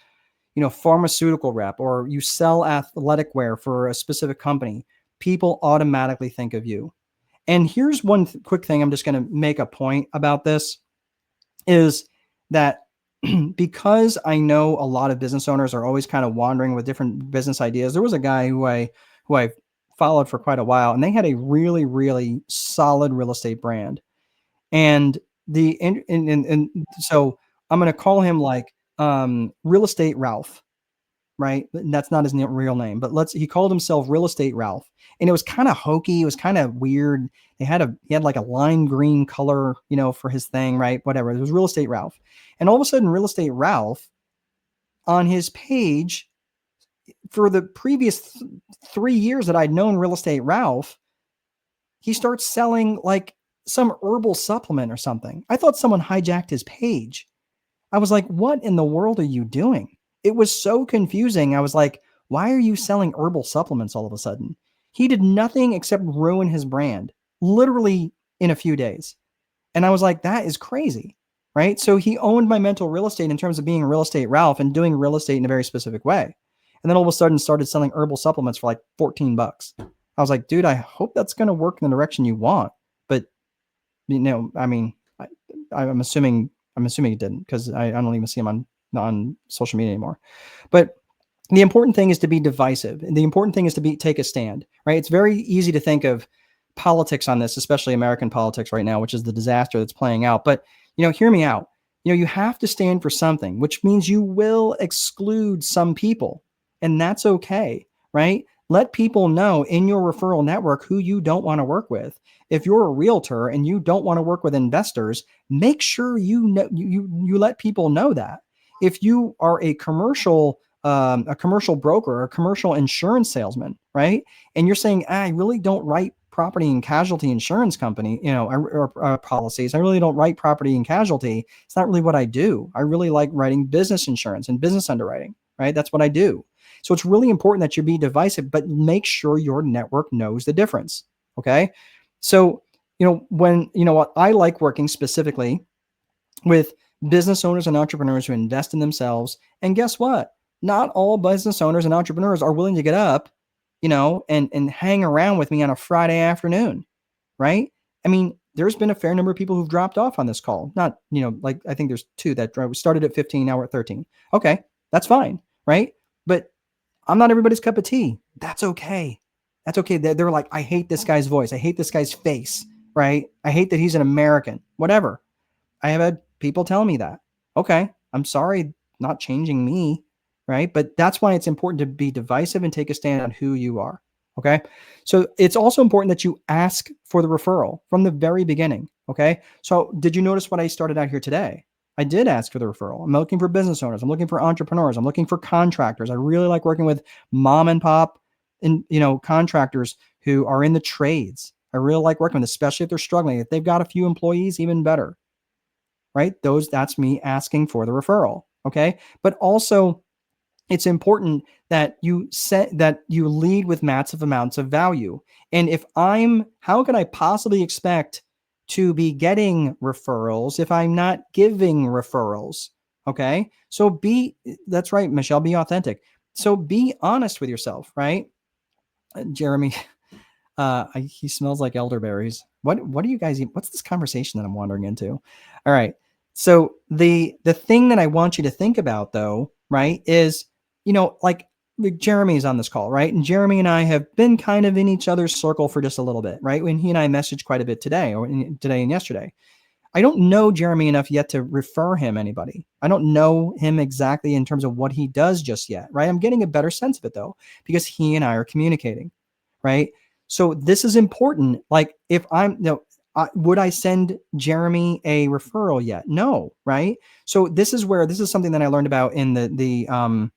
pharmaceutical rep, or you sell athletic wear for a specific company, people automatically think of you. And here's one quick thing I'm just going to make a point about this is that because I know a lot of business owners are always kind of wandering with different business ideas. There was a guy who I followed for quite a while, and they had a really, really solid real estate brand. And so I'm going to call him like Real Estate Ralph, right? That's not his real name, but he called himself Real Estate Ralph, and it was kind of hokey. It was kind of weird. He had like a lime green color, for his thing, right? Whatever. It was Real Estate Ralph, and all of a sudden, Real Estate Ralph on his page for the previous 3 years that I'd known Real Estate Ralph, he starts selling like some herbal supplement or something. I thought someone hijacked his page. I was like, what in the world are you doing? It was so confusing. I was like, why are you selling herbal supplements all of a sudden? He did nothing except ruin his brand, literally in a few days. And I was like, that is crazy, right? So he owned my mental real estate in terms of being Real Estate Ralph and doing real estate in a very specific way. And then all of a sudden started selling herbal supplements for like $14. I was like, dude, I hope that's going to work in the direction you want. But, I mean, I'm assuming it didn't, because I don't even see him on social media anymore. But the important thing is to be divisive. And the important thing is to take a stand, right? It's very easy to think of politics on this, especially American politics right now, which is the disaster that's playing out. But, hear me out. You have to stand for something, which means you will exclude some people, and that's okay, right? Let people know in your referral network who you don't want to work with. If you're a realtor and you don't want to work with investors, make sure you let people know that. If you are a commercial broker or a commercial insurance salesman, right? And you're saying, I really don't write property and casualty insurance company, or policies. I really don't write property and casualty. It's not really what I do. I really like writing business insurance and business underwriting, right? That's what I do. So it's really important that you be divisive, but make sure your network knows the difference. Okay. So, what I like working specifically with business owners and entrepreneurs who invest in themselves. And guess what? Not all business owners and entrepreneurs are willing to get up, and hang around with me on a Friday afternoon, right? I mean, there's been a fair number of people who've dropped off on this call. Not, like I think there's 2 that started at 15, now we're at 13. Okay, that's fine, right? But I'm not everybody's cup of tea. That's okay. That's okay. They're like, I hate this guy's voice. I hate this guy's face, right? I hate that he's an American, whatever. I have had people tell me that. Okay, I'm sorry, not changing me, right? But that's why it's important to be divisive and take a stand on who you are. Okay. So it's also important that you ask for the referral from the very beginning. Okay. So did you notice what I started out here today? I did ask for the referral. I'm looking for business owners. I'm looking for entrepreneurs. I'm looking for contractors. I really like working with mom and pop and, contractors who are in the trades. I really like working with, especially if they're struggling. If they've got a few employees, even better, right? That's me asking for the referral. Okay. But also, it's important that you lead with massive amounts of value. And how can I possibly expect to be getting referrals if I'm not giving referrals? Okay. So that's right, Michelle, be authentic. So be honest with yourself, right? Jeremy, he smells like elderberries. What do you guys eat? What's this conversation that I'm wandering into? All right. So the thing that I want you to think about, though, right, is, like Jeremy's on this call, right? And Jeremy and I have been kind of in each other's circle for just a little bit, right? When he and I messaged quite a bit today and yesterday. I don't know Jeremy enough yet to refer him anybody. I don't know him exactly in terms of what he does just yet, right? I'm getting a better sense of it though, because he and I are communicating, right? So this is important. Like if I'm, would I send Jeremy a referral yet? No, right? So this is something that I learned about in the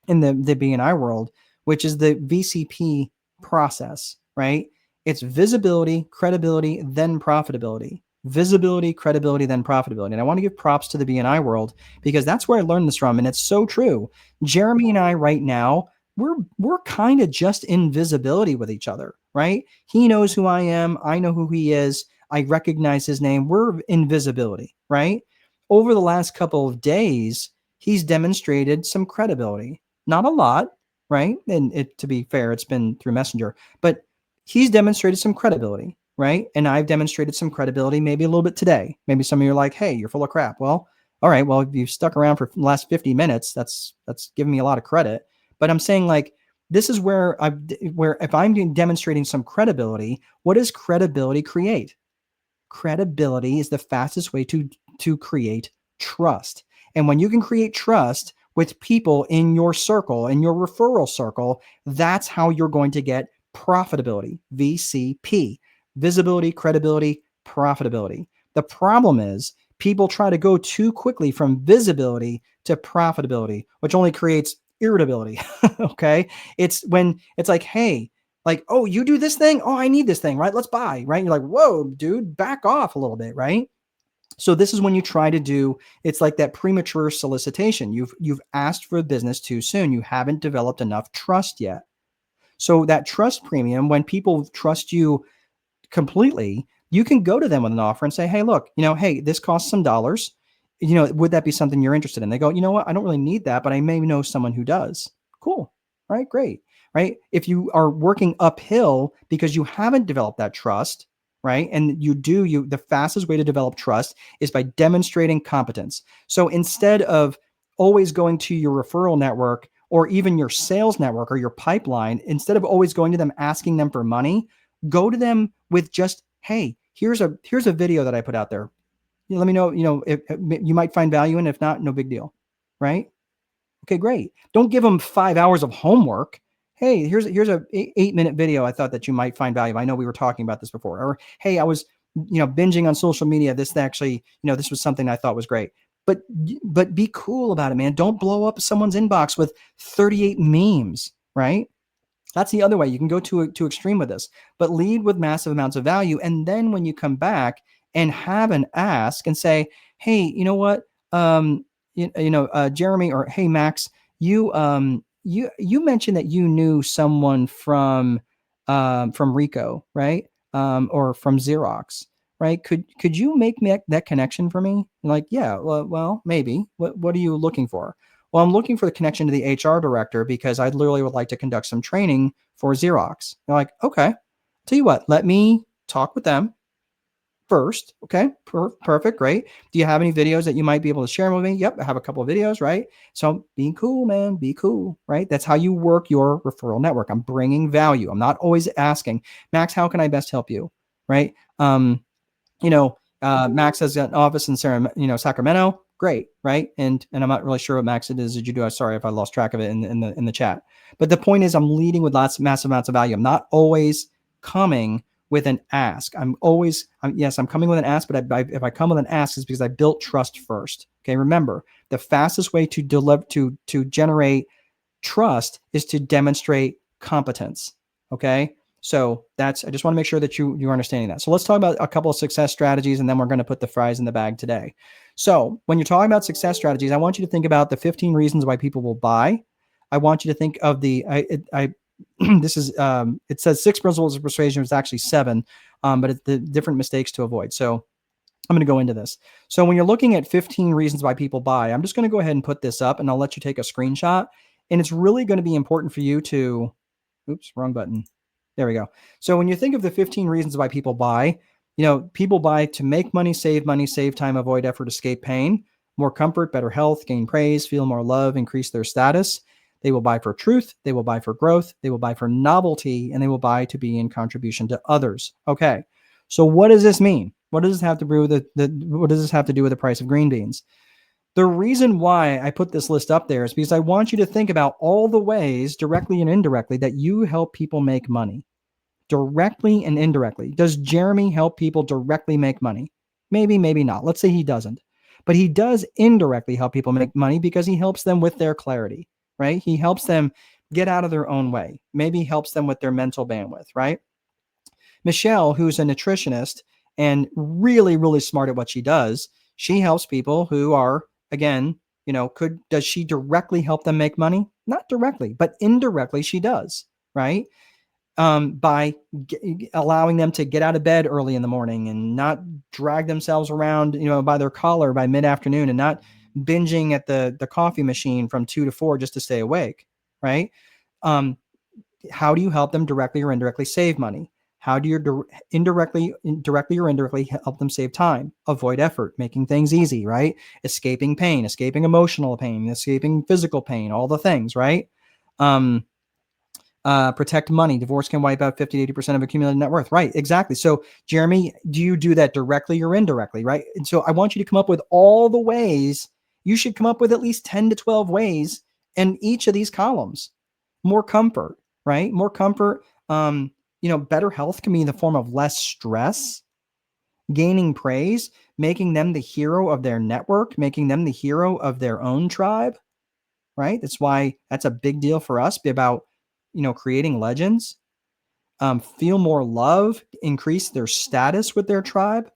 BNI world, which is the VCP process, right? It's visibility, credibility, then profitability. Visibility, credibility, then profitability. And I want to give props to the BNI world because that's where I learned this from, and it's so true. Jeremy and I right now, we're kind of just in visibility with each other, right? He knows who I am, I know who he is, I recognize his name. We're in visibility, right? Over the last couple of days, he's demonstrated some credibility, not a lot, right? And to be fair, it's been through Messenger, but he's demonstrated some credibility, right? And I've demonstrated some credibility maybe a little bit today. Maybe some of you are like, hey, you're full of crap. Well, all right, well, if you've stuck around for the last 50 minutes, that's giving me a lot of credit. But I'm saying like this is where if I'm demonstrating some credibility, what does credibility create? Credibility is the fastest way to create trust. And when you can create trust with people in your circle, in your referral circle, that's how you're going to get profitability. VCP. Visibility, credibility, profitability. The problem is people try to go too quickly from visibility to profitability, which only creates irritability. Okay. It's when it's like, hey, like, oh, you do this thing? Oh, I need this thing, right? Let's buy, right? You're like, whoa, dude, back off a little bit, right? So this is when you try to do, it's like that premature solicitation. You've asked for a business too soon. You haven't developed enough trust yet. So that trust premium, when people trust you completely, you can go to them with an offer and say, hey, look, hey, this costs some dollars. Would that be something you're interested in? They go, you know what? I don't really need that, but I may know someone who does. Cool. All right, great. Right. If you are working uphill because you haven't developed that trust, right? And the fastest way to develop trust is by demonstrating competence. So instead of always going to your referral network or even your sales network or your pipeline, instead of always going to them asking them for money, go to them with just, hey, here's a video that I put out there. Let me know, if you might find value in it. If not, no big deal, right? Okay, great. Don't give them 5 hours of homework. Hey, here's a 8-minute video I thought that you might find value. I know we were talking about this before. Or hey, I was binging on social media. This actually, this was something I thought was great. But be cool about it, man. Don't blow up someone's inbox with 38 memes, right? That's the other way. You can go to extreme with this, but lead with massive amounts of value. And then when you come back and have an ask and say, hey, you know what? Jeremy, or hey, Max, you mentioned that you knew someone from Rico, right? Or from Xerox, right? Could you make that connection for me? Like, yeah, well, maybe. What are you looking for? Well, I'm looking for the connection to the HR director because I literally would like to conduct some training for Xerox. They're like, okay, tell you what, let me talk with them first. Okay, perfect, great. Do you have any videos that you might be able to share with me? Yep, I have a couple of videos, right? So be cool, man, be cool, right? That's how you work your referral network. I'm bringing value. I'm not always asking, Max, how can I best help you, right? Max has an office in Sacramento. Great, right? And I'm not really sure what Max it is. Did you do? Sorry if I lost track of it in the chat. But the point is, I'm leading with massive amounts of value. I'm not always coming with an ask. I'm coming with an ask, but if I come with an ask, it's because I built trust first. Okay, remember, the fastest way to deliver to generate trust is to demonstrate competence. Okay. So I just want to make sure that you're understanding that. So let's talk about a couple of success strategies, and then we're going to put the fries in the bag today. So when you're talking about success strategies, I want you to think about the 15 reasons why people will buy. I want you to think of this is, it says 6 principles of persuasion. It's actually 7, but it's the different mistakes to avoid. So I'm going to go into this. So when you're looking at 15 reasons why people buy, I'm just going to go ahead and put this up, and I'll let you take a screenshot. And it's really going to be important for you to, oops, wrong button. There we go. So when you think of the 15 reasons why people buy, people buy to make money, save time, avoid effort, escape pain, more comfort, better health, gain praise, feel more love, increase their status. They will buy for truth. They will buy for growth. They will buy for novelty, and they will buy to be in contribution to others. Okay. So what does this mean? What does this have to do with what does this have to do with the price of green beans? The reason why I put this list up there is because I want you to think about all the ways, directly and indirectly, that you help people make money. Directly and indirectly. Does Jeremy help people directly make money? Maybe, maybe not. Let's say he doesn't. But he does indirectly help people make money because he helps them with their clarity, right? He helps them get out of their own way. Maybe helps them with their mental bandwidth, right? Michelle, who's a nutritionist and really, really smart at what she does, she helps people who are, again, does she directly help them make money? Not directly, but indirectly she does, right? By allowing them to get out of bed early in the morning and not drag themselves around, by their collar by mid-afternoon, and not binging at the coffee machine from 2 to 4 just to stay awake, right? How do you help them directly or indirectly save money? How do you directly or indirectly help them save time, avoid effort, making things easy, right? Escaping pain, escaping emotional pain, escaping physical pain, all the things, right? Protect money. Divorce can wipe out 50 to 80% of accumulated net worth. Right, exactly. So, Jeremy, do you do that directly or indirectly, right? And so I want you to come up with all the ways. You should come up with at least 10 to 12 ways in each of these columns. More comfort, right? More comfort. Better health can be in the form of less stress, gaining praise, making them the hero of their network, making them the hero of their own tribe, right? That's why that's a big deal for us. Be about creating legends, feel more love, increase their status with their tribe.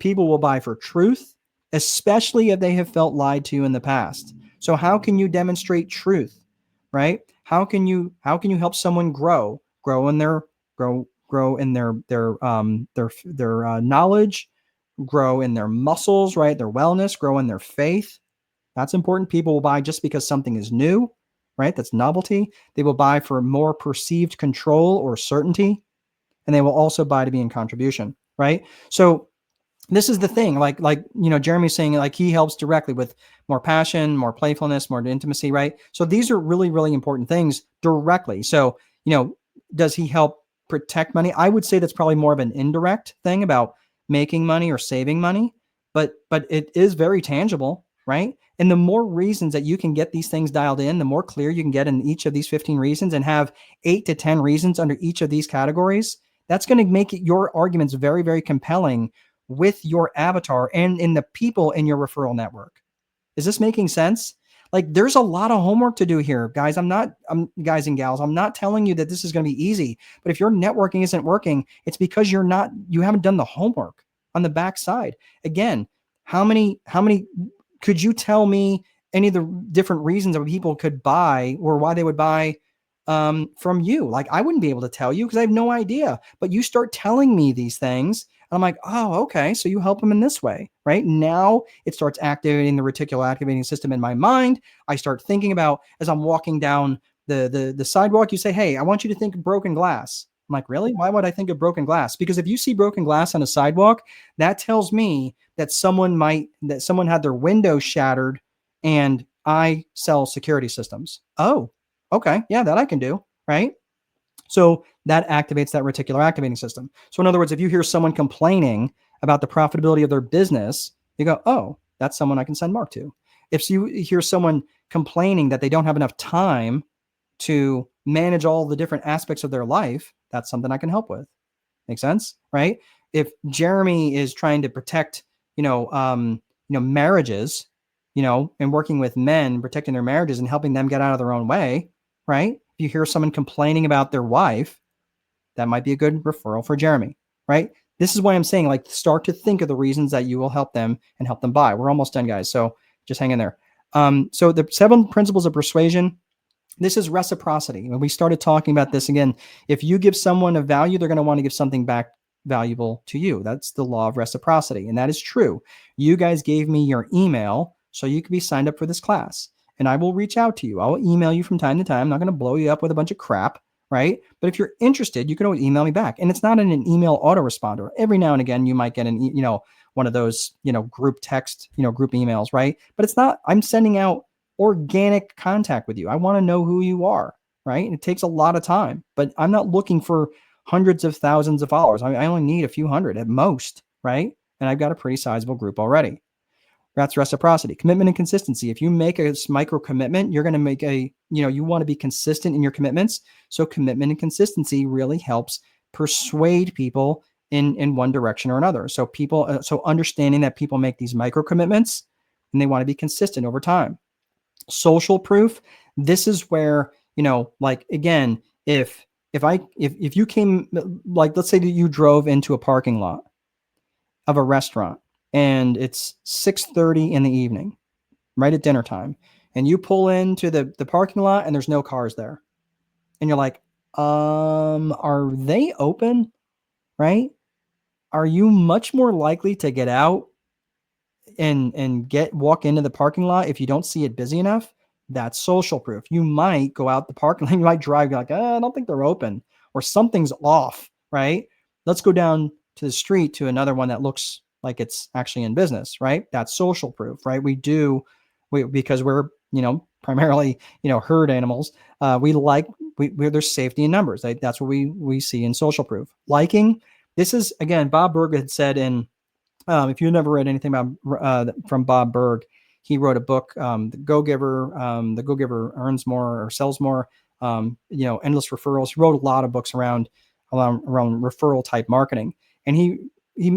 People will buy for truth, especially if they have felt lied to in the past. So how can you demonstrate truth, right? How can you help someone grow in their knowledge, grow in their muscles, right? Their wellness, grow in their faith. That's important. People will buy just because something is new, right? That's novelty. They will buy for more perceived control or certainty. And they will also buy to be in contribution, right? So this is the thing, Jeremy's saying, like, he helps directly with more passion, more playfulness, more intimacy, right? So these are really, really important things directly. So, does he help protect money? I would say that's probably more of an indirect thing about making money or saving money, but it is very tangible, right? And the more reasons that you can get these things dialed in, the more clear you can get in each of these 15 reasons and have 8 to 10 reasons under each of these categories, that's going to make your arguments very, very compelling with your avatar and in the people in your referral network. Is this making sense? Like, there's a lot of homework to do here, guys. Guys and gals, I'm not telling you that this is going to be easy, but if your networking isn't working, it's because you haven't done the homework on the backside. Again, how many could you tell me any of the different reasons that people could buy or why they would buy from you? Like, I wouldn't be able to tell you because I have no idea, but you start telling me these things. I'm like, oh, okay. So you help them in this way, right? Now it starts activating the reticular activating system in my mind. I start thinking about, as I'm walking down the sidewalk, you say, hey, I want you to think of broken glass. I'm like, really? Why would I think of broken glass? Because if you see broken glass on a sidewalk, that tells me that someone had their window shattered, and I sell security systems. Oh, okay. Yeah, that I can do, right? So that activates that reticular activating system. So in other words, if you hear someone complaining about the profitability of their business, you go, oh, that's someone I can send Mark to. If you hear someone complaining that they don't have enough time to manage all the different aspects of their life, that's something I can help with. Make sense, right? If Jeremy is trying to protect, marriages, and working with men, protecting their marriages and helping them get out of their own way, right? If you hear someone complaining about their wife, that might be a good referral for Jeremy, right? This is why I'm saying, like, start to think of the reasons that you will help them and help them buy. We're almost done, guys. So just hang in there. So the 7 principles of persuasion, this is reciprocity. When we started talking about this again, if you give someone a value, they're going to want to give something back valuable to you. That's the law of reciprocity. And that is true. You guys gave me your email so you could be signed up for this class. And I will reach out to you. I'll email you from time to time. I'm not going to blow you up with a bunch of crap, right? But if you're interested, you can always email me back. And it's not in an email autoresponder. Every now and again, you might get one of those, group text, group emails, right? But it's not, I'm sending out organic contact with you. I want to know who you are, right? And it takes a lot of time, but I'm not looking for hundreds of thousands of followers. I only need a few hundred at most, right? And I've got a pretty sizable group already. That's reciprocity. Commitment and consistency. If you make a micro commitment, you're going to make you want to be consistent in your commitments. So commitment and consistency really helps persuade people in one direction or another. So so understanding that people make these micro commitments and they want to be consistent over time. Social proof. This is where, like, again, if you came, like, let's say that you drove into a parking lot of a restaurant and it's 6:30 in the evening, right at dinner time, and you pull into the parking lot and there's no cars there. And you're like, are they open? Right? Are you much more likely to get out and walk into the parking lot if you don't see it busy enough? That's social proof. You might go out the parking lot, you might drive, you're like, I don't think they're open, or something's off, right? Let's go down to the street to another one that looks like it's actually in business, right? That's social proof, right? Because we're, primarily, herd animals. There's safety in numbers. Right? That's what we see in social proof. Liking. This is, again, Bob Burg had said in, if you've never read anything about from Bob Burg, he wrote a book, The Go-Giver. The Go-Giver earns more or sells more. Endless referrals. He wrote a lot of books around referral type marketing, and he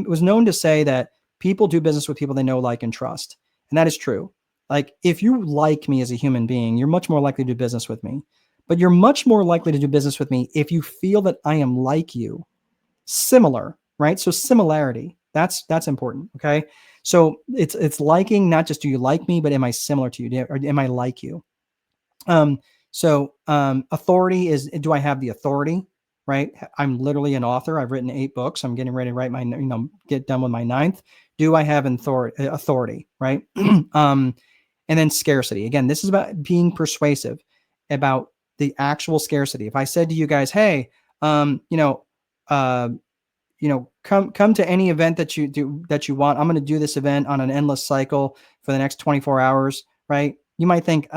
was known to say that people do business with people they know, like, and trust, and that is true. Like, if you like me as a human being, you're much more likely to do business with me. But you're much more likely to do business with me if you feel that I am like you, similar, right? So similarity. That's important. Okay. So it's liking, not just do you like me, but am I similar to you? Or am I like you? Authority is, do I have the authority? Right. I'm literally an author. I've written 8 books. I'm getting ready to write get done with my 9th. Do I have authority? Right. And then scarcity. Again, this is about being persuasive about the actual scarcity. If I said to you guys, hey, come to any event that you want. I'm going to do this event on an endless cycle for the next 24 hours, right? You might think,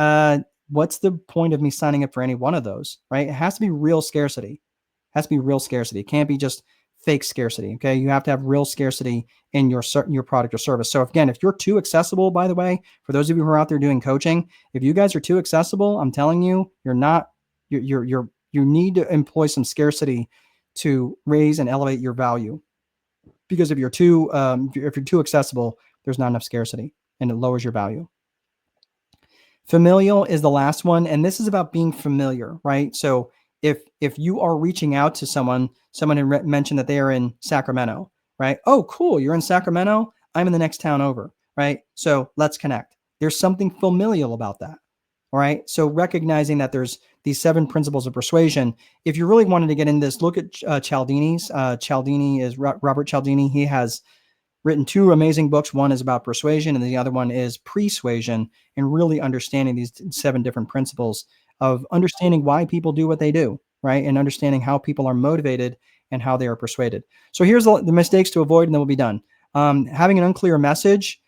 what's the point of me signing up for any one of those, right? It has to be real scarcity. It has to be real scarcity. It can't be just fake scarcity. Okay. You have to have real scarcity in your product or service. So again, if you're too accessible, by the way, for those of you who are out there doing coaching, if you guys are too accessible, I'm telling you, you need to employ some scarcity to raise and elevate your value. Because if you're too accessible, there's not enough scarcity and it lowers your value. Familial is the last one. And this is about being familiar, right? So if you are reaching out to someone had mentioned that they are in Sacramento, right? Oh, cool. You're in Sacramento. I'm in the next town over, right? So let's connect. There's something familial about that. All right. So recognizing that there's these 7 principles of persuasion. If you really wanted to get into this, look at Cialdini's. Cialdini is Robert Cialdini. He has written 2 amazing books. One is about persuasion and the other one is persuasion, and really understanding these 7 different principles of understanding why people do what they do, right? And understanding how people are motivated and how they are persuaded. So here's the mistakes to avoid, and then we'll be done. Having an unclear message,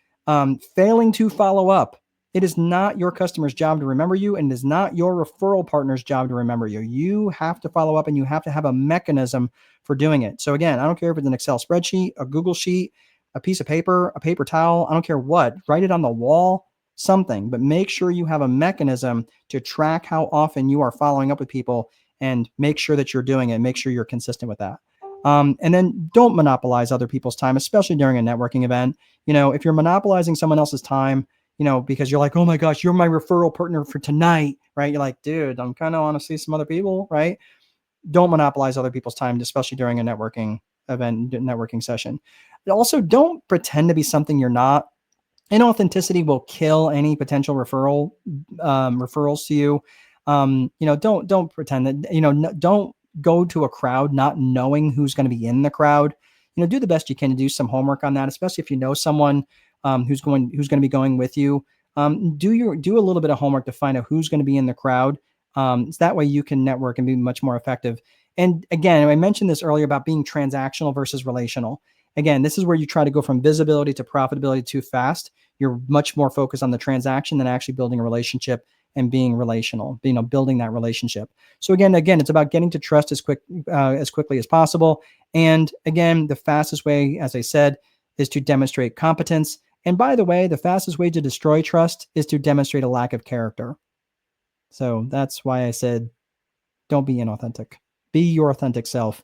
failing to follow up. It is not your customer's job to remember you, and it is not your referral partner's job to remember you. You have to follow up, and you have to have a mechanism for doing it. So again, I don't care if it's an Excel spreadsheet, a Google sheet, a piece of paper, a paper towel, I don't care what, write it on the wall, something, but make sure you have a mechanism to track how often you are following up with people, and make sure that you're doing it. Make sure you're consistent with that. And then don't monopolize other people's time, especially during a networking event. If you're monopolizing someone else's time, because you're like, oh my gosh, you're my referral partner for tonight, right? You're like, dude, I'm kind of want to see some other people, right? Don't monopolize other people's time, especially during a networking event, networking session. Also, don't pretend to be something you're not. Inauthenticity will kill any potential referrals to you. Don't pretend that, don't go to a crowd not knowing who's going to be in the crowd. Do the best you can to do some homework on that, especially if you know someone who's going to be going with you. Do a little bit of homework to find out who's going to be in the crowd. So that way you can network and be much more effective. And again, I mentioned this earlier about being transactional versus relational. Again, this is where you try to go from visibility to profitability too fast. You're much more focused on the transaction than actually building a relationship and being relational, building that relationship. So again, it's about getting to trust as quickly as possible. And again, the fastest way, as I said, is to demonstrate competence. And by the way, the fastest way to destroy trust is to demonstrate a lack of character. So that's why I said, don't be inauthentic. Be your authentic self.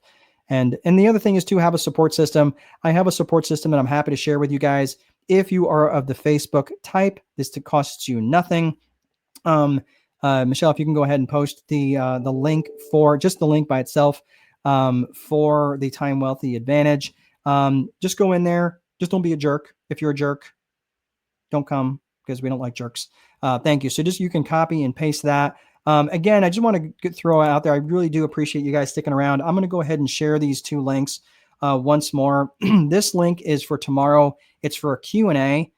And the other thing is to have a support system. I have a support system that I'm happy to share with you guys. If you are of the Facebook type, this costs you nothing. Michelle, if you can go ahead and post the link for just the link by itself for the Time Wealthy Advantage. Just go in there. Just don't be a jerk. If you're a jerk, don't come because we don't like jerks. Thank you. So just you can copy and paste that. Again, I just want to throw out there. I really do appreciate you guys sticking around. I'm going to go ahead and share these two links once more. This link is for tomorrow. It's for a Q&A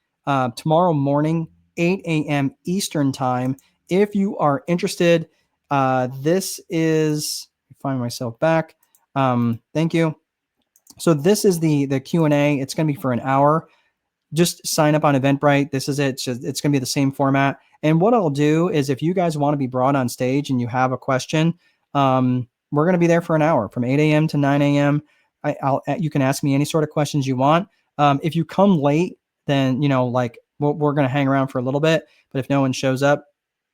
tomorrow morning, 8 a.m. Eastern time. If you are interested, this is, find myself back. Thank you. So this is the Q&A. It's going to be for an hour. Just sign up on Eventbrite. This is it. It's going to be the same format. And what I'll do is if you guys want to be brought on stage and you have a question, we're going to be there for an hour from 8 a.m. to 9 a.m. You can ask me any sort of questions you want. If you come late, then, like we're going to hang around for a little bit. But if no one shows up,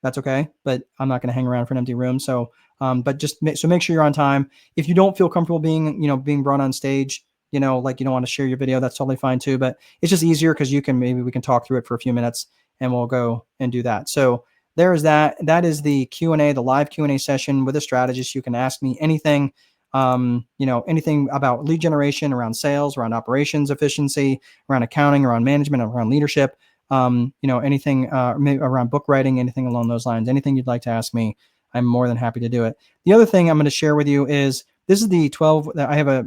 that's okay. But I'm not going to hang around for an empty room. So, but just make sure you're on time. If you don't feel comfortable being brought on stage, like you don't want to share your video, that's totally fine too. But it's just easier because maybe we can talk through it for a few minutes and we'll go and do that. So there is that. That is the Q&A, the live Q&A session with a strategist. You can ask me anything, anything about lead generation, around sales, around operations efficiency, around accounting, around management, around leadership, anything maybe around book writing, anything along those lines, anything you'd like to ask me, I'm more than happy to do it. The other thing I'm going to share with you is this is the 12. I have a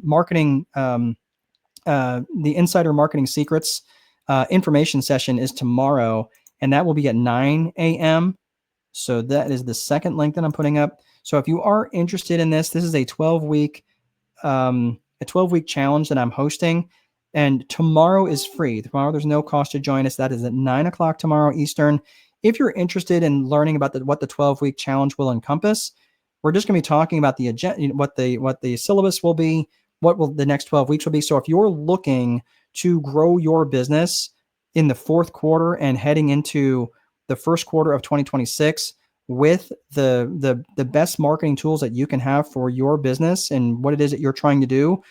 marketing, the Insider Marketing Secrets information session is tomorrow, and that will be at 9 a.m. So that is the second link that I'm putting up. So if you are interested in this is a 12-week challenge that I'm hosting, and tomorrow is free. Tomorrow there's no cost to join us. That is at 9 o'clock tomorrow Eastern. If you're interested in learning about what the 12-week challenge will encompass, we're just going to be talking about the agenda, what the syllabus will be, what will the next 12 weeks will be. So if you're looking to grow your business in the fourth quarter and heading into the first quarter of 2026 with the best marketing tools that you can have for your business and what it is that you're trying to do,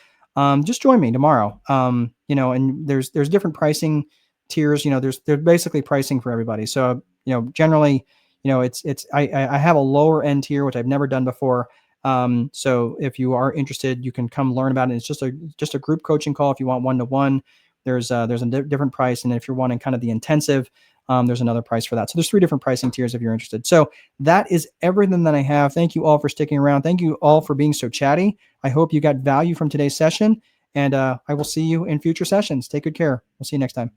just join me tomorrow. And there's different pricing tiers. There's basically pricing for everybody. So generally, I have a lower end tier, which I've never done before. So if you are interested, you can come learn about it. It's just a group coaching call. If you want one-to-one, there's a different price. And if you're wanting kind of the intensive, there's another price for that. So there's 3 different pricing tiers if you're interested. So that is everything that I have. Thank you all for sticking around. Thank you all for being so chatty. I hope you got value from today's session, and I will see you in future sessions. Take good care. We'll see you next time.